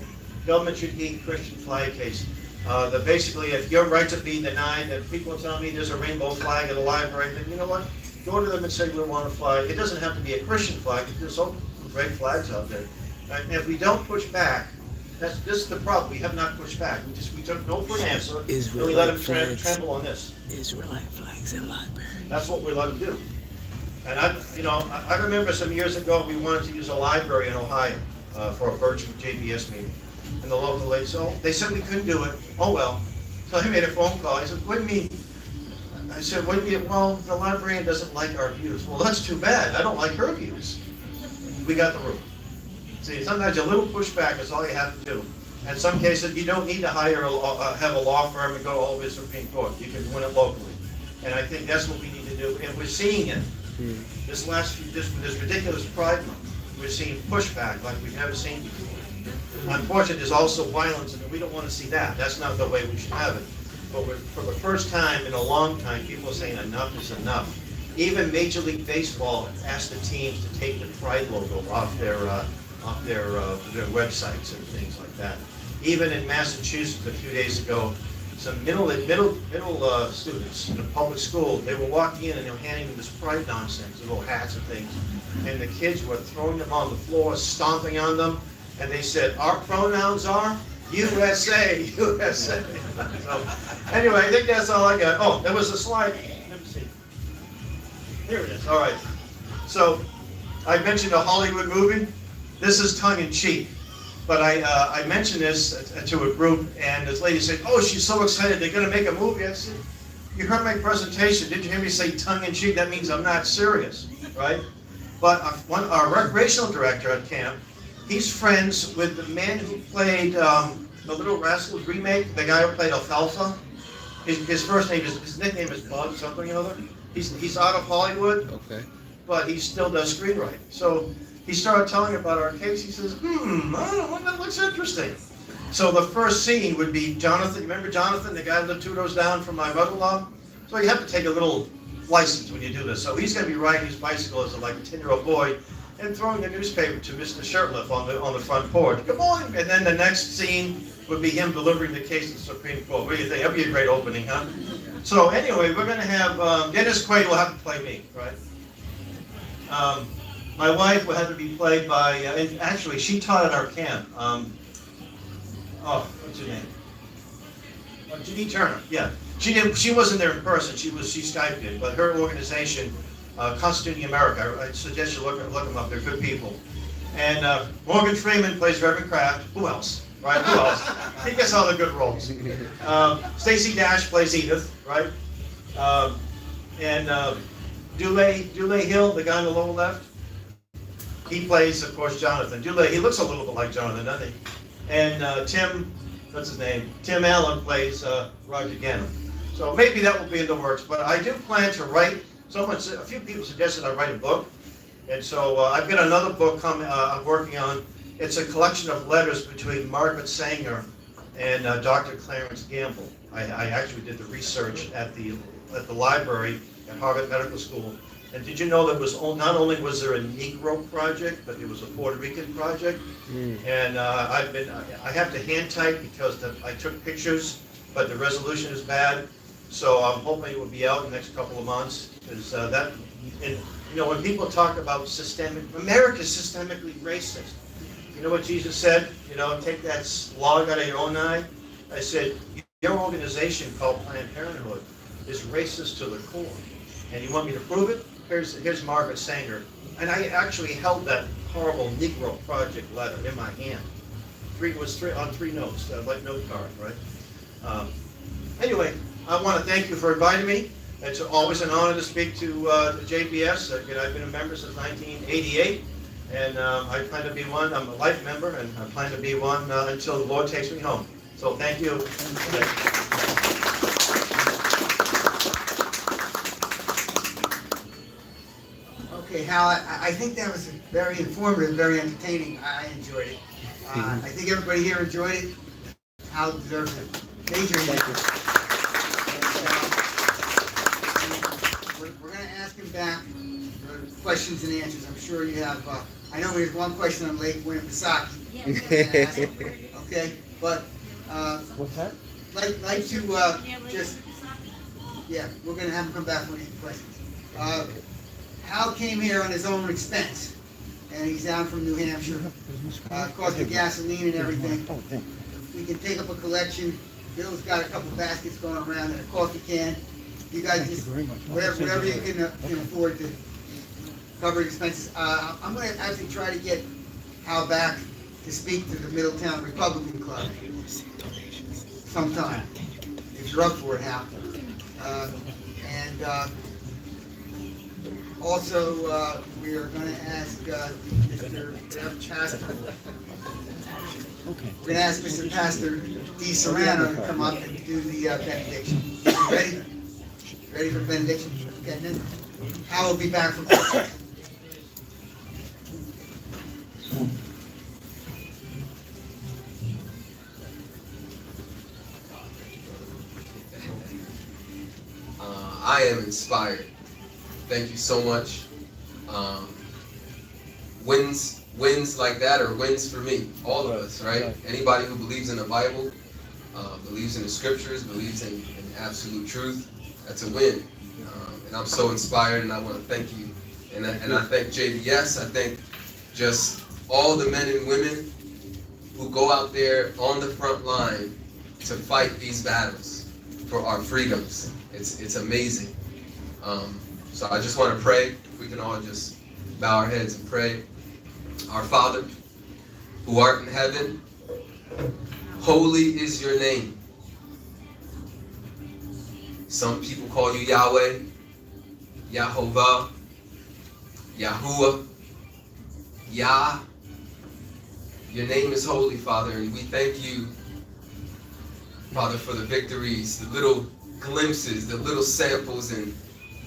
Government should heed Christian flag case. That basically, if your rights are being denied, if people tell me there's a rainbow flag at a library, then you know what? Go to them and say we want a flag. It doesn't have to be a Christian flag. There's so great flags out there. And if we don't push back, this is the problem. We have not pushed back. We took no for an answer. And we let them tremble on this. Israelite flags in library. That's what we let them do. And I remember some years ago we wanted to use a library in Ohio for a virtual JBS meeting. And the local lady, so they said we couldn't do it. Oh well. So I made a phone call. I said, what do you mean? I said, what do you mean? Well, the librarian doesn't like our views. Well, that's too bad. I don't like her views. We got the room. See, sometimes a little pushback is all you have to do. In some cases, you don't need to have a law firm and go all the way to the Supreme Court. You can win it locally. And I think that's what we need to do. And we're seeing it. This ridiculous Pride Month, we're seeing pushback like we've never seen before. Unfortunately, there's also violence, and we don't want to see that. That's not the way we should have it. But for the first time in a long time, people are saying enough is enough. Even Major League Baseball asked the teams to take the Pride logo off their websites and things like that. Even in Massachusetts a few days ago, some middle students in a public school, they were walking in and they were handing them this Pride nonsense, little hats and things, and the kids were throwing them on the floor, stomping on them, and they said, "Our pronouns are USA, USA." So, anyway, I think that's all I got. Oh, there was a slide. Let me see. Here it is. All right. So I mentioned a Hollywood movie. This is tongue in cheek. But I mentioned this to a group, and this lady said, "Oh, she's so excited, they're going to make a movie." I said, "You heard my presentation. Did you hear me say tongue-in-cheek? That means I'm not serious, right?" But our recreational director at camp, he's friends with the man who played the Little Rascals remake, the guy who played Alfalfa. His first name his nickname is Bug something or other. He's out of Hollywood, Okay. but he still does screenwriting. So he started telling about our case. He says, I don't know, that looks interesting. So the first scene would be Jonathan. Remember Jonathan, the guy who lived 2 doors down from my mother-in-law? So you have to take a little license when you do this. So he's going to be riding his bicycle as like a 10-year-old boy and throwing the newspaper to Mr. Shurtleff on the front porch. Good morning. And then the next scene would be him delivering the case to the Supreme Court. What do you think? That'd be a great opening, huh? So anyway, we're going to have Dennis Quaid will have to play me, right? My wife will have to be played by, and actually, she taught at our camp. What's her name? Janine Turner, yeah. She wasn't there in person, she Skyped in, but her organization, Constituting America, I suggest you look them up, they're good people. And Morgan Freeman plays Reverend Kraft. Who else, right? Who else? He gets all the good roles. Stacey Dash plays Edith, right? And Dule Hill, the guy on the lower left, he plays, of course, Jonathan. He looks a little bit like Jonathan, doesn't he? And Tim Allen plays Roger Gannon. So maybe that will be in the works. But I do plan to write. A few people suggested I write a book, and so I've got another book I'm working on. It's a collection of letters between Margaret Sanger and Dr. Clarence Gamble. I actually did the research at the library at Harvard Medical School. And did you know that not only was there a Negro project, but it was a Puerto Rican project? And I have to hand type because I took pictures, but the resolution is bad. So I'm hoping it will be out in the next couple of months. When people talk about America is systemically racist. You know what Jesus said? Take that log out of your own eye. I said, your organization called Planned Parenthood is racist to the core. And you want me to prove it? Here's Margaret Sanger. And I actually held that horrible Negro Project letter in my hand. It was on 3 notes, like note card, right? Anyway, I want to thank you for inviting me. It's always an honor to speak to the JPS. I've been a member since 1988, and I plan to be one. I'm a life member, and I plan to be one until the Lord takes me home. So thank you. Okay, Hal, I think that was very informative, very entertaining. I enjoyed it. I think everybody here enjoyed it. Hal deserves it. Major. We're going to ask him back for questions and answers. I'm sure you have. I know there's one question on Lake Winnipesaukee. Okay, but What's that? like to just we're going to have him come back with these questions. Hal came here on his own expense, and he's down from New Hampshire. Cost of gasoline and everything. We can take up a collection. Bill's got a couple baskets going around and a coffee can. You guys just whatever you can afford to cover expenses. I'm going to actually try to get Hal back to speak to the Middletown Republican Club sometime, if you're up for it, Hal. Also, we are going to ask Mr. Pastor. We're going to ask Mr. Pastor D. Serrano to come up and do the benediction. You ready? Ready for the benediction? Okay, and then Hal will be back for questions. I am inspired. Thank you so much. Wins like that are wins for me, all of us, right? Anybody who believes in the Bible, believes in the scriptures, believes in absolute truth, that's a win. And I'm so inspired, and I want to thank you. And I thank JBS. I thank just all the men and women who go out there on the front line to fight these battles for our freedoms. It's amazing. So I just want to pray. If we can all just bow our heads and pray. Our Father, who art in heaven, holy is your name. Some people call you Yahweh, Yahovah, Yahuwah, Yah. Your name is holy, Father, and we thank you, Father, for the victories, the little glimpses, the little samples and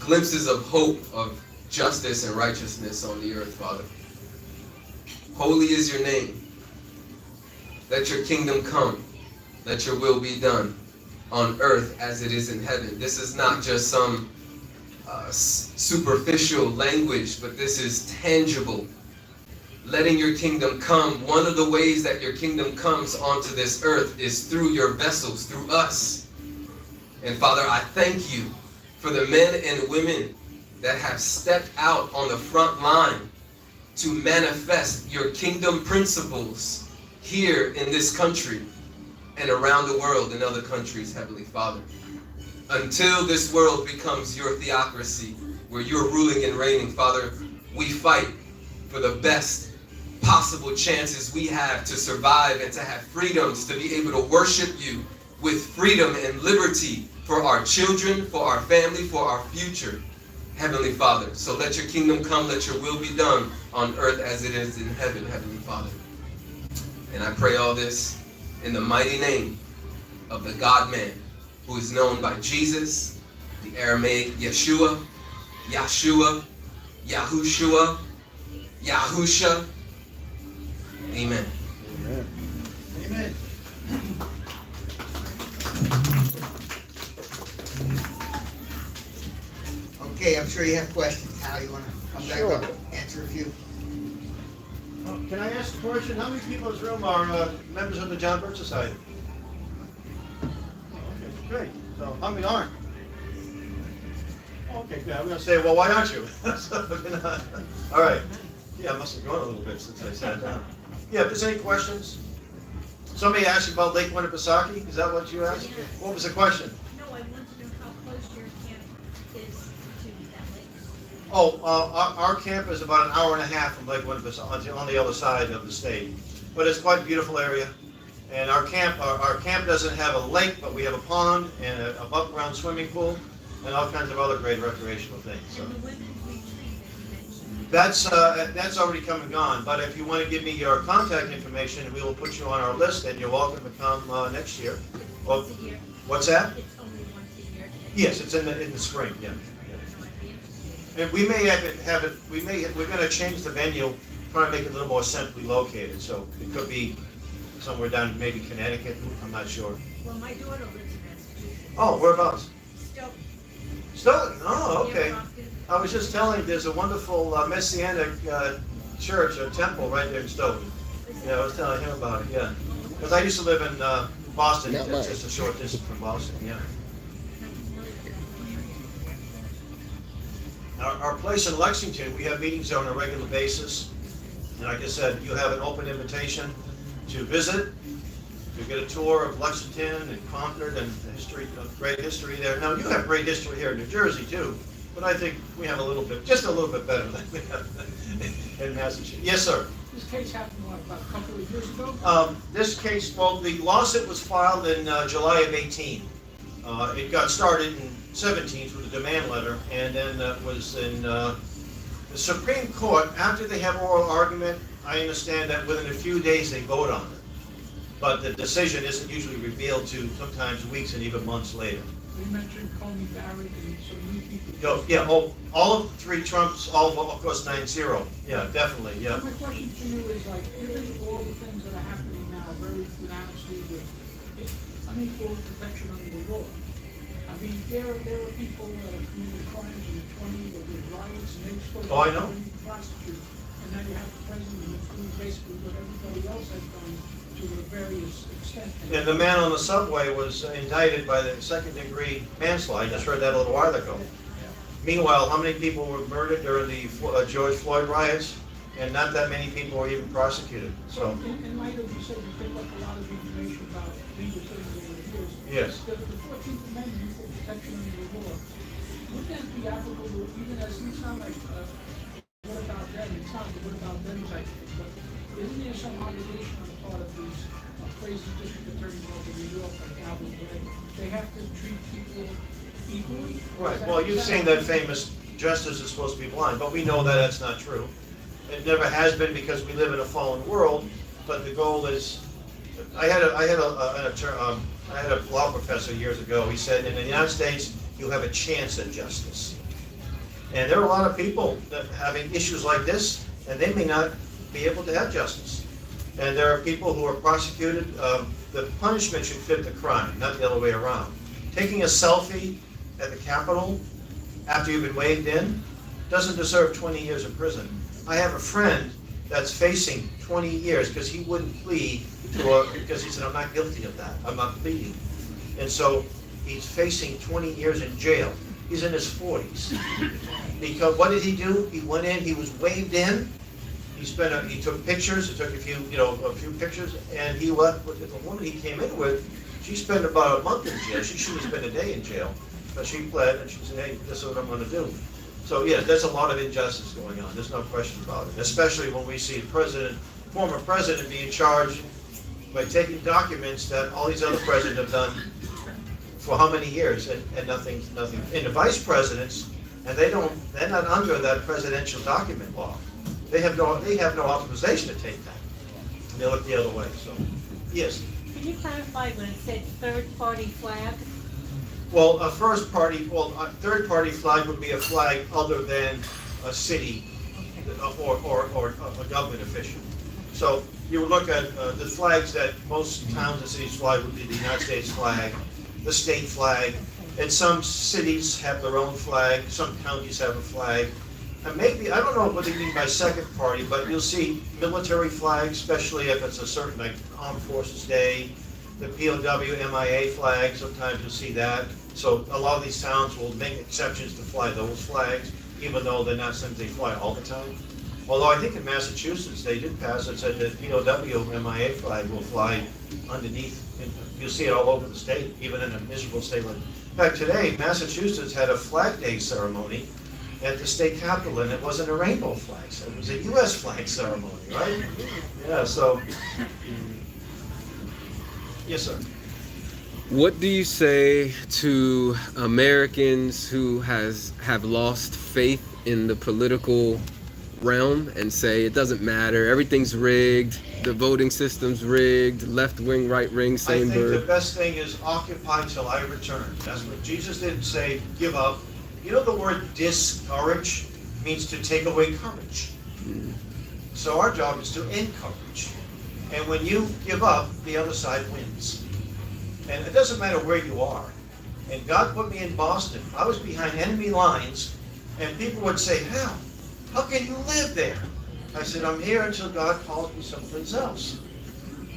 glimpses of hope, of justice and righteousness on the earth, Father. Holy is your name. Let your kingdom come. Let your will be done on earth as it is in heaven. This is not just some superficial language, but this is tangible. Letting your kingdom come. One of the ways that your kingdom comes onto this earth is through your vessels, through us. And Father, I thank you for the men and women that have stepped out on the front line to manifest your kingdom principles here in this country and around the world in other countries, Heavenly Father. Until this world becomes your theocracy, where you're ruling and reigning, Father, we fight for the best possible chances we have to survive and to have freedoms, to be able to worship you with freedom and liberty for our children, for our family, for our future, Heavenly Father. So let your kingdom come, let your will be done on earth as it is in heaven, Heavenly Father. And I pray all this in the mighty name of the God-man, who is known by Jesus, the Aramaic Yeshua, Yahshua, Yahushua, Yahusha. Amen. Amen. Amen. Okay, I'm sure you have questions. Hal, you want to come back up and answer a few? Can I ask a question? How many people in this room are members of the John Birch Society? Okay, great. So how many aren't? Okay, good. I'm going to say, well, why aren't you? All right. Yeah, I must have grown a little bit since I sat down. Yeah, if there's any questions? Somebody asked you about Lake Winnipesaukee. Is that what you asked? Yes. What was the question? No, I want to know how close your camp is to that lake. Oh, our camp is about an hour and a half from Lake Winnipesaukee, on the other side of the state. But it's quite a beautiful area. And our camp doesn't have a lake, but we have a pond and a above-ground swimming pool and all kinds of other great recreational things. So And the women's retreat that you mentioned. that's already come and gone. But if you want to give me your contact information, we will put you on our list, and you're welcome to come next year. Well, Once a year. what's that? It's only once a year. Yes, it's in the spring. Yeah. And we may have it. We're going to change the venue, try to make it a little more centrally located. So it could be somewhere down maybe Connecticut. I'm not sure. Well, my daughter lives in Massachusetts. Oh, whereabouts? Stoughton. Stoughton. Oh, okay. Near Boston. I was just telling, there's a wonderful Messianic church or temple right there in Stoughton. Yeah, I was telling him about it. Yeah, because I used to live in Boston. Not It's mine. just a short distance from Boston. Yeah. Our place in Lexington, we have meetings there on a regular basis. And like I said, you have an open invitation to visit, to get a tour of Lexington and Concord and the history, great history there. Now, you have great history here in New Jersey too, but I think we have a little bit, just a little bit better than we have in Massachusetts. Yes, sir. This case happened, what, about a couple of years ago? This case, well, the lawsuit was filed in July of 18. It got started in 17 through the demand letter, and then was in the Supreme Court. After they have oral argument, I understand that within a few days they vote on it. But the decision isn't usually revealed to sometimes weeks and even months later. You mentioned Coney Barrett and some new people. Yeah, all of three Trumps, all of course 9-0. Yeah, definitely, yeah. So my question to you is like, given all the things that are happening now, very unanimously with unequal protection under the law, I mean, there are people that have committed crimes in the 20s, that did riots, and they still Oh, I know. prosecute. And now you have the president who's doing basically what everybody else has done to a various extent. And the man on the subway was indicted by the second-degree manslaughter. I just heard that a little while ago. Meanwhile, how many people were murdered during the George Floyd riots? And not that many people were even prosecuted, so. In light of, you said you picked up a lot of information about legal things over the years. Yes. The 14th Amendment, equal protection under the law, would that be applicable even as, it's not like, what about them, it's not the what about them type thing, but isn't there some obligation on the part of these crazy district attorneys over New York, like Alvin Bragg, they have to treat people equally? Right, well, you've seen that famous justice is supposed to be blind, but we know that that's not true. It never has been because we live in a fallen world, but the goal is, I had a law professor years ago, he said, in the United States, you have a chance at justice. And there are a lot of people that having issues like this, and they may not be able to have justice. And there are people who are prosecuted, the punishment should fit the crime, not the other way around. Taking a selfie at the Capitol after you've been waved in doesn't deserve 20 years in prison. I have a friend that's facing 20 years because he wouldn't plead because he said, I'm not guilty of that, I'm not pleading. And so he's facing 20 years in jail. He's in his 40s. Because what did he do? He went in, he was waved in, he took pictures, he took a few pictures, and he left with the woman he came in with. She spent about a month in jail. She shouldn't have spent a day in jail. But she pled and she said, hey, this is what I'm going to do. So yeah, there's a lot of injustice going on. There's no question about it. Especially when we see former president being charged by taking documents that all these other presidents have done for how many years and nothing. And the vice presidents, and they're not under that presidential document law. They have no authorization to take that. And they look the other way. So yes. Can you clarify when it said third-party flag? Well, a third-party flag would be a flag other than a city or a government official. So you would look at the flags that most towns and cities fly would be the United States flag, the state flag, and some cities have their own flag, some counties have a flag. And maybe, I don't know what they mean by second party, but you'll see military flags, especially if it's a certain, like Armed Forces Day, the POW, MIA flag, sometimes you'll see that. So a lot of these towns will make exceptions to fly those flags, even though they're not something they fly all the time. Although I think in Massachusetts, they did pass it, said that POW, MIA flag will fly underneath. You'll see it all over the state, even in a miserable state like. In fact, today, Massachusetts had a Flag Day ceremony at the state capitol, and it wasn't a rainbow flag, so it was a U.S. flag ceremony, right? Yeah, so. Yes, sir. What do you say to Americans who have lost faith in the political realm and say it doesn't matter, everything's rigged, the voting system's rigged, left wing, right wing, same I think bird? the best thing is occupy till I return. That's what Jesus didn't say, give up. You know the word discourage means to take away courage. So our job is to encourage. And when you give up, the other side wins. And it doesn't matter where you are. And God put me in Boston. I was behind enemy lines, and people would say, how can you live there? I said, I'm here until God calls me someplace else.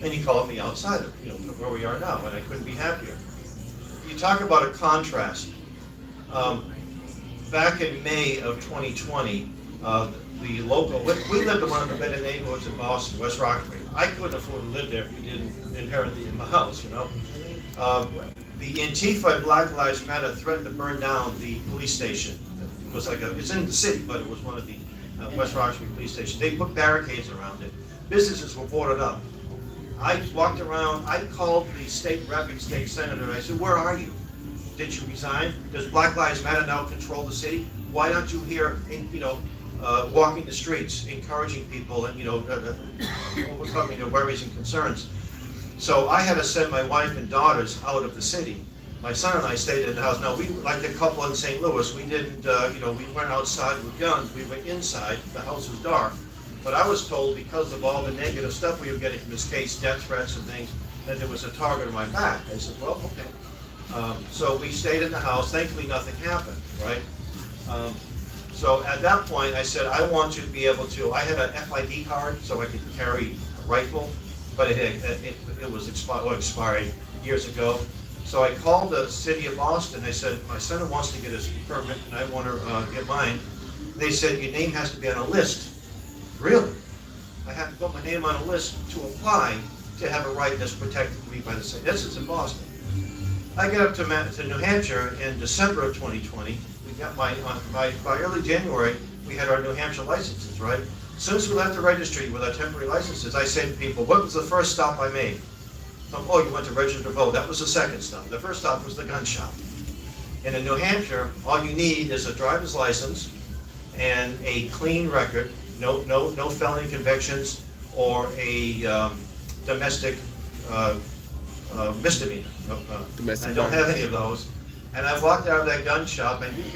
And he called me outside of, where we are now, and I couldn't be happier. You talk about a contrast. Back in May of 2020, the local, we lived in one of the better neighborhoods in Boston, West Roxbury. I couldn't afford to live there if we didn't inherit in my house, The Antifa and Black Lives Matter threatened to burn down the police station. It was it's in the city, but it was one of the West Roxbury police stations. They put barricades around it. Businesses were boarded up. I walked around, I called the state rep and state senator, and I said, where are you? Did you resign? Does Black Lives Matter now control the city? Why aren't you here, walking the streets, encouraging people and, overcoming their worries and concerns? So I had to send my wife and daughters out of the city. my son and I stayed in the house. Now, we, like the couple in St. Louis, we didn't, we weren't outside with guns, we were inside, the house was dark. But I was told, because of all the negative stuff we were getting from this case, death threats and things, that there was a target on my back. I said, well, okay. So we stayed in the house, thankfully nothing happened, right? So at that point, I said, I want to be able to, I had an FID card, so I could carry a rifle, but it was expiring years ago. So I called the city of Boston. I said, my son wants to get his permit, and I want to get mine. They said, your name has to be on a list. Really? I have to put my name on a list to apply to have a right that's protected to me by the state. This is in Boston. I get up to New Hampshire in December of 2020. We got by early January, we had our New Hampshire licenses, right? As soon as we left the registry with our temporary licenses, I say to people, what was the first stop I made? Oh, you went to register to vote. That was the second stop. The first stop was the gun shop. And in New Hampshire, all you need is a driver's license and a clean record, no felony convictions or a domestic misdemeanor. I don't have any of those. And I walked out of that gun shop, and you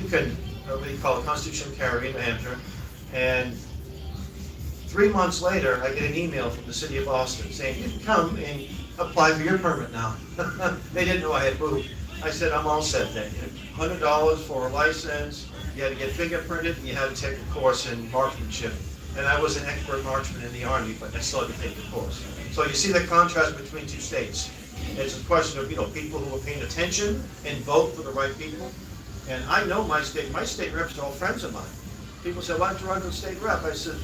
can, what do you call it, constitutional carry in New Hampshire. And 3 months later, I get an email from the city of Boston saying, you can come and apply for your permit now. They didn't know I had moved. I said, I'm all set then. $100 for a license, you had to get fingerprinted, and you had to take a course in marksmanship. And I was an expert marksman in the Army, but I still had to take the course. So you see the contrast between two states. It's a question of, people who are paying attention and vote for the right people. And I know my state reps are all friends of mine. People say, why don't you run for the state rep? I said,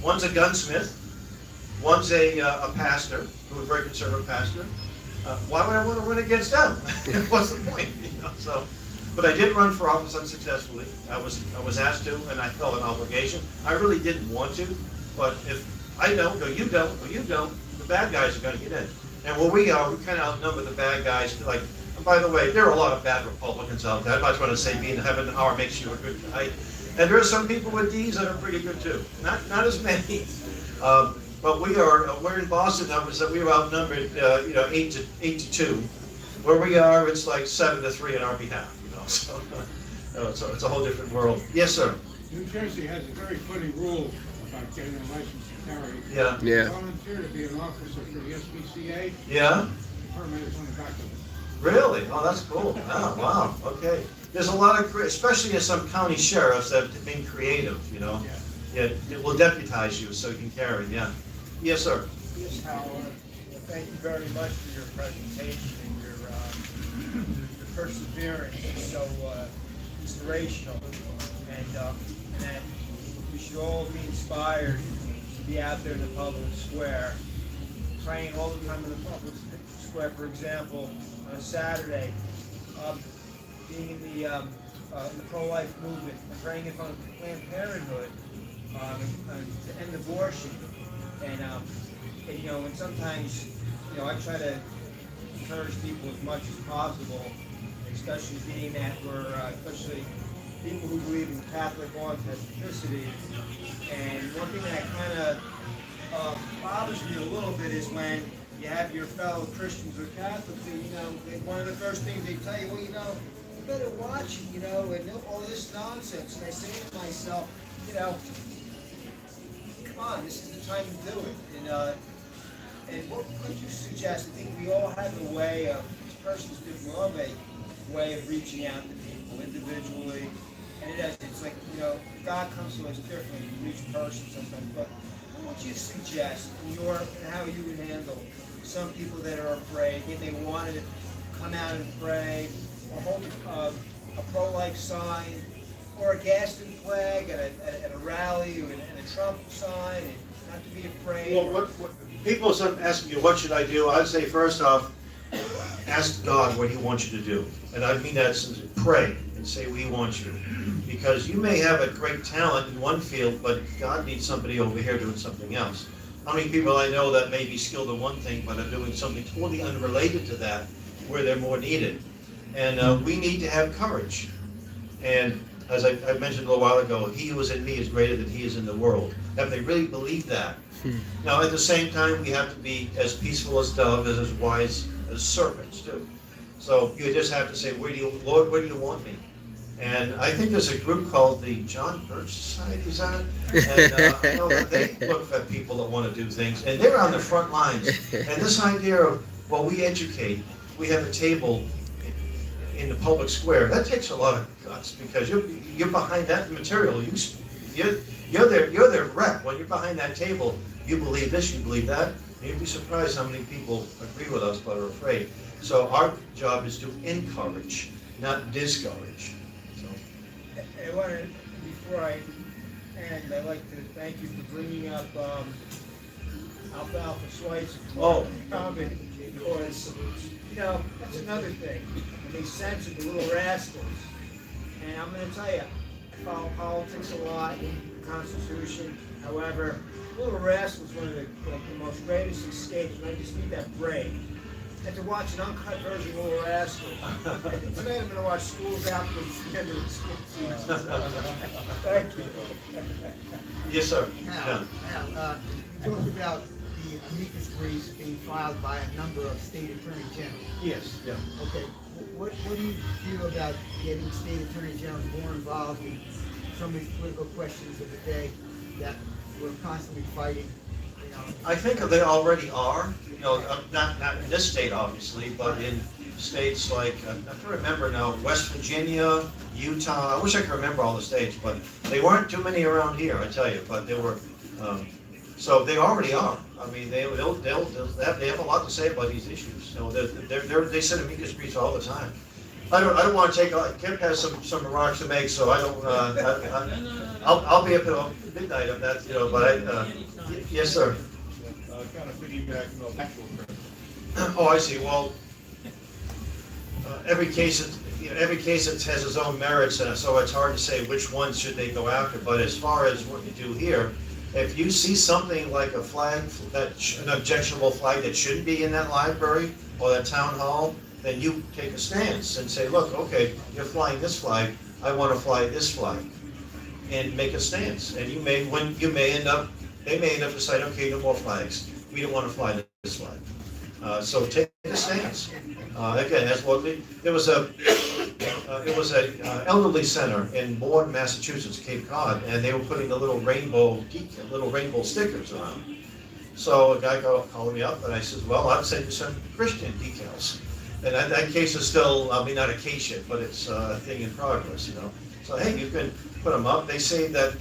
one's a gunsmith, one's a pastor, who is a very conservative pastor. Why would I want to run against them? What's the point? But I did run for office unsuccessfully. I was asked to, and I felt an obligation. I really didn't want to, but if I don't, or you don't, the bad guys are going to get in. And where we are, we kind of outnumber the bad guys. And by the way, there are a lot of bad Republicans out there. I'm not trying to say being in heaven hour makes you a good guy. And there are some people with D's that are pretty good too. Not as many. But we're in Boston. We were outnumbered, 8 to 2. Where we are, it's like 7 to 3 on our behalf. So it's a whole different world. Yes, sir. New Jersey has a very funny rule about getting a license to carry. Yeah. Yeah. Volunteer to be an officer for the SPCA. Yeah. The permit is on the back of it. Really? Oh, that's cool. Oh, wow. Okay. There's a lot of, especially in some county sheriffs that have been creative. Yeah. It will deputize you so you can carry. Yeah. Yes, sir. Yes, Howard. Thank you very much for your presentation and your perseverance. It's so inspirational, and that we should all be inspired to be out there in the public square, praying all the time in the public square. For example, on a Saturday, being in the pro-life movement, praying in front of Planned Parenthood to end abortion, and sometimes I try to encourage people as much as possible, especially being that we're especially people who believe in Catholic authenticity. And one thing that kind of bothers me a little bit is when you have your fellow Christians or Catholics, and one of the first things they tell you, well, you better watch it, and all this nonsense. And I say to myself, come on, this is the time to do it. And what could you suggest? I think we all have a way of, each person's different, we all have a way of reaching out to people individually. And it's like, God comes to us differently from each person sometimes. But what would you suggest in how you would handle some people that are afraid, if they wanted to come out and pray, or hold a pro-life sign, or a Gaston flag at a rally, or a Trump sign, and not to be afraid? Well, people ask you, what should I do? I'd say, first off, ask God what He wants you to do. And I mean that since pray and say what He wants you. Because you may have a great talent in one field, but God needs somebody over here doing something else. How many people I know that may be skilled in one thing, but are doing something totally unrelated to that, where they're more needed? And we need to have courage. And as I mentioned a little while ago, he who is in me is greater than he is in the world. If they really believe that. Now, at the same time, we have to be as peaceful as doves, as wise as serpents, too. So you just have to say, Lord, where do you want me? And I think there's a group called the John Birch Society, is that it? And I know that they look for people that want to do things, and they're on the front lines. And this idea of, well, we educate, we have a table in the public square, that takes a lot of guts, because you're behind that material. You're their rep. When you're behind that table, you believe this, you believe that. And you'd be surprised how many people agree with us but are afraid. So our job is to encourage, not discourage. I want to, before I end, I'd like to thank you for bringing up Alfalfa Schweitzer. Oh. Comment, because, you know, that's another thing. When they censored the Little Rascals, and I'm going to tell you, I follow politics a lot, the Constitution. However, Little Rascals was one of the most greatest escapes, and I just need that break. And to watch an uncut version of Little Rascals. And tonight I'm going to watch Schools Out for the end of the school season. Thank you. Yes, sir. Now, you talked about the amicus briefs being filed by a number of state attorney generals. Yes, yeah. Okay, what do you feel about getting state attorney generals more involved in some of these political questions of the day that we're constantly fighting? You know? I think they already are, not in this state, obviously, but in states like, I can remember now, West Virginia, Utah, I wish I could remember all the states, but they weren't too many around here, I tell you, but they were, so they already are. I mean, they have a lot to say about these issues. They send amicus briefs all the time. I don't want to take, Kip has some remarks to make, so I don't, I'll be up till midnight of that, but yes, sir. Kind of piggybacking on actual credit. Oh, I see. Well, every case it has its own merits, and so it's hard to say which ones should they go after. But as far as what you do here, if you see something like a flag, an objectionable flag that shouldn't be in that library or that town hall, then you take a stance and say, look, okay, you're flying this flag, I want to fly this flag, and make a stance. And they may end up deciding, okay, no more flags. We don't want to fly this flag. So take a stance. Again, that's what it was a elderly center in Bourne, Massachusetts, Cape Cod, and they were putting the little rainbow stickers around. So a guy called me up, and I said, well, I'd send you some Christian decals. And that case is still, not a case yet, but it's a thing in progress, So hey, you can put them up. They say that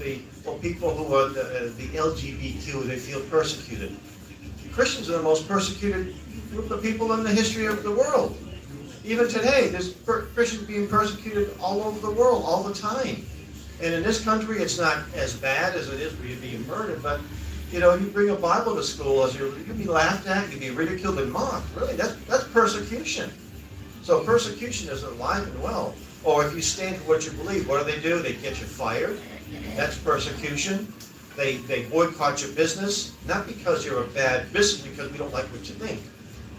people who are the LGBTQ, they feel persecuted. Christians are the most persecuted group of people in the history of the world. Even today, there's Christians being persecuted all over the world, all the time. And in this country, it's not as bad as it is where you're being murdered, but you bring a Bible to school, you'll be laughed at, you'll be ridiculed and mocked. Really, that's persecution. So persecution is alive and well. Or if you stand for what you believe, what do? They get you fired. That's persecution. They boycott your business, not because you're a bad business, because we don't like what you think.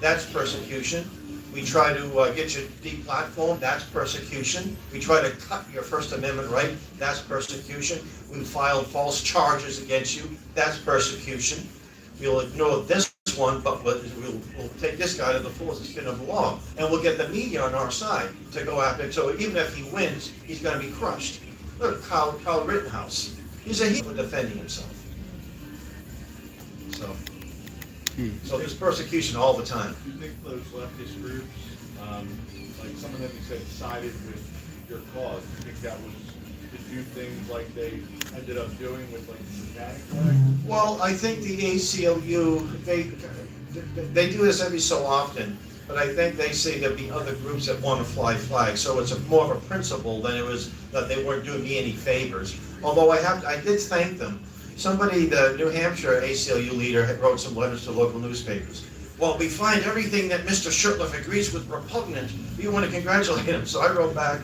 That's persecution. We try to get you deplatformed. That's persecution. We try to cut your First Amendment right. That's persecution. We file false charges against you. That's persecution. We'll ignore this one, but we'll take this guy to the fullest extent of the law. And we'll get the media on our side to go after it. So even if he wins, he's going to be crushed. Look at Kyle Rittenhouse. He's a hero defending himself. So there's persecution all the time. Do you think those leftist groups, like some of them you said sided with your cause, do you think that was to do things like they ended up doing with like the satanic flag? Well, I think the ACLU, they do this every so often, but I think they say there'll be other groups that want to fly flags, so it's more of a principle than it was that they weren't doing me any favors. Although I did thank them. Somebody, the New Hampshire ACLU leader, had wrote some letters to local newspapers. Well, we find everything that Mr. Shurtleff agrees with repugnant. We want to congratulate him. So I wrote back,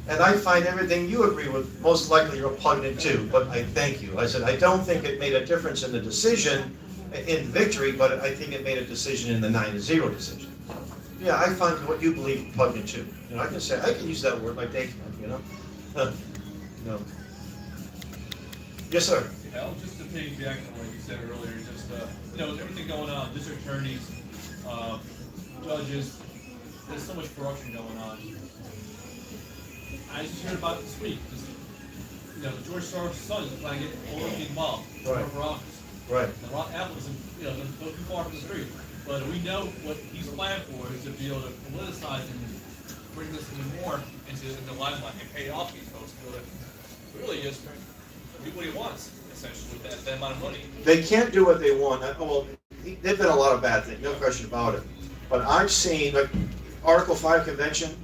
and I find everything you agree with most likely repugnant too, but I thank you. I said, I don't think it made a difference in the decision, in victory, but I think it made a decision in the 9-0 decision. Yeah, I find what you believe repugnant too. I can use that word like they can, Yes, sir. Al, just to piggyback on what you said earlier, just with everything going on, district attorneys, judges, there's so much corruption going on. I just heard about it this week. George Soros' son is trying to get politically involved Right. for office. Right. And Ron Apple isn't, not too far from the street. But we know what he's planned for is to be able to politicize and bring this even more into the limelight and pay off these folks to be able to really just do what he wants, essentially, with that amount of money. They can't do what they want. Well, they've done a lot of bad things, no question about it. But I've seen, like, Article 5 convention,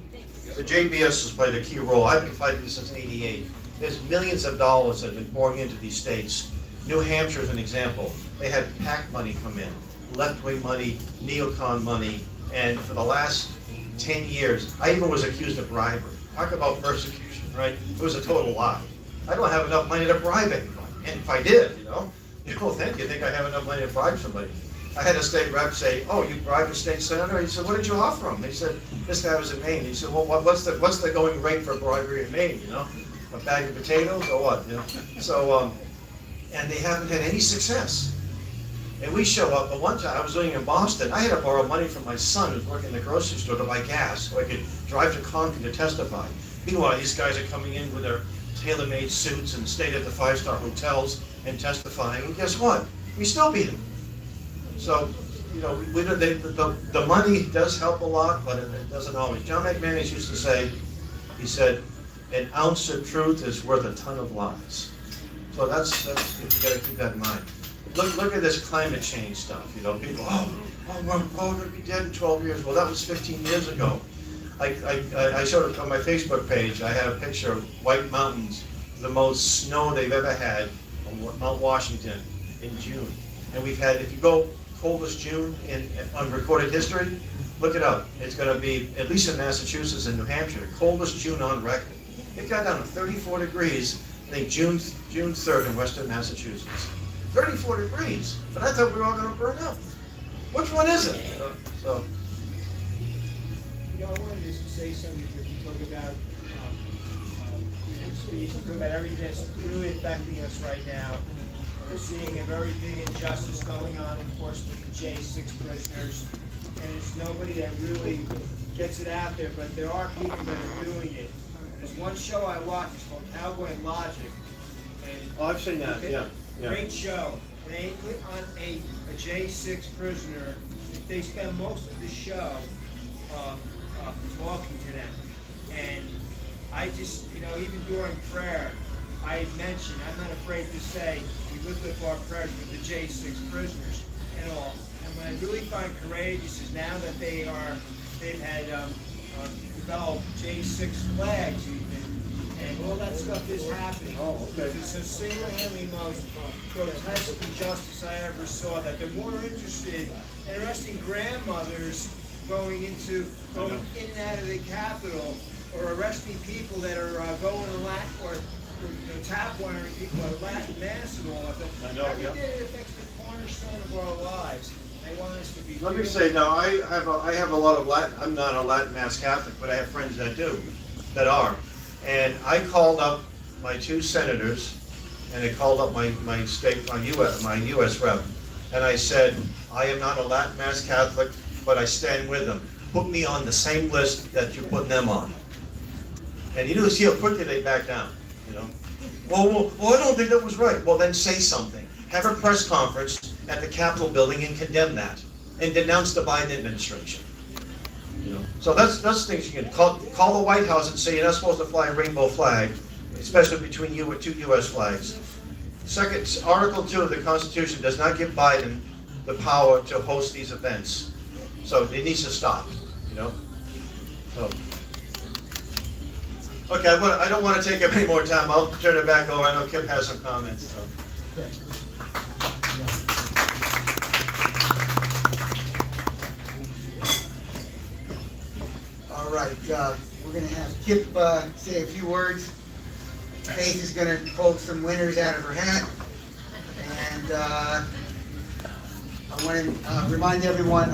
the JBS has played a key role. I've been fighting this since '88. There's millions of dollars that have been pouring into these states. New Hampshire is an example. They had PAC money come in, left-wing money, neocon money, and for the last 10 years, I even was accused of bribery. Talk about persecution, right? It was a total lie. I don't have enough money to bribe anyone, and if I did, you think I have enough money to bribe somebody? I had a state rep say, "Oh, you bribed a state senator?" He said, "What did you offer him?" He said, "This guy was in Maine." He said, "Well, what's the going rate for bribery in Maine? A bag of potatoes or what?" So, and they haven't had any success. And we show up. But one time I was living in Boston. I had to borrow money from my son who's working in the grocery store to buy gas so I could drive to Concord to testify. Meanwhile, these guys are coming in with their tailor-made suits and stayed at the five-star hotels and testifying. And guess what? We still beat them. So, the money does help a lot, but it doesn't always. John McManus used to say, he said, "An ounce of truth is worth a ton of lies." So that's you got to keep that in mind. Look at this climate change stuff. People, we're going to be dead in 12 years. Well, that was 15 years ago. I showed it on my Facebook page. I have a picture of White Mountains, the most snow they've ever had on Mount Washington in June. And we've had, if you go coldest June on recorded history, look it up. It's going to be, at least in Massachusetts and New Hampshire, the coldest June on record. It got down to 34 degrees, I think June 3rd in western Massachusetts. 34 degrees, but I thought we were all going to burn up. Which one is it? So. I wanted to say something because you talk about everything that's really affecting us right now. We're seeing a very big injustice going on, of course, with the J6 prisoners, and it's nobody that really gets it out there, but there are people that are doing it. There's one show I watch, it's called Cowboy Logic. And I've seen that, yeah. Great show. And they put on a J6 prisoner. They spend most of the show talking to them. And I just, even during prayer, I mentioned, I'm not afraid to say, we lift up our prayers for the J6 prisoners and all. And what I really find courageous is now that they've had developed J6 flags even, and all that stuff is happening. Oh, okay. It's the single-handedly most grotesque injustice I ever saw, that they're more interested in arresting grandmothers going in and out of the Capitol, or arresting people that are going to Latin, or tap wiring people at Latin Mass and all of that. I know, Every yeah. day it affects the cornerstone of our lives. They want us to be. Let me say, now, I have a lot of Latin, I'm not a Latin Mass Catholic, but I have friends that do, that are. And I called up my two senators, and I called up my US rep, and I said, I am not a Latin Mass Catholic, but I stand with them. Put me on the same list that you're putting them on. And you see how quickly they back down, Well, I don't think that was right. Well, then say something. Have a press conference at the Capitol building and condemn that, and denounce the Biden administration. So that's things you can call the White House and say you're not supposed to fly a rainbow flag, especially between you and two U.S. flags. Second, Article 2 of the Constitution does not give Biden the power to host these events, so it needs to stop. So. Okay, I don't want to take up any more time. I'll turn it back over. I know Kip has some comments. So. All right, we're going to have Kip say a few words. Faith is going to pull some winners out of her hat. And I want to remind everyone,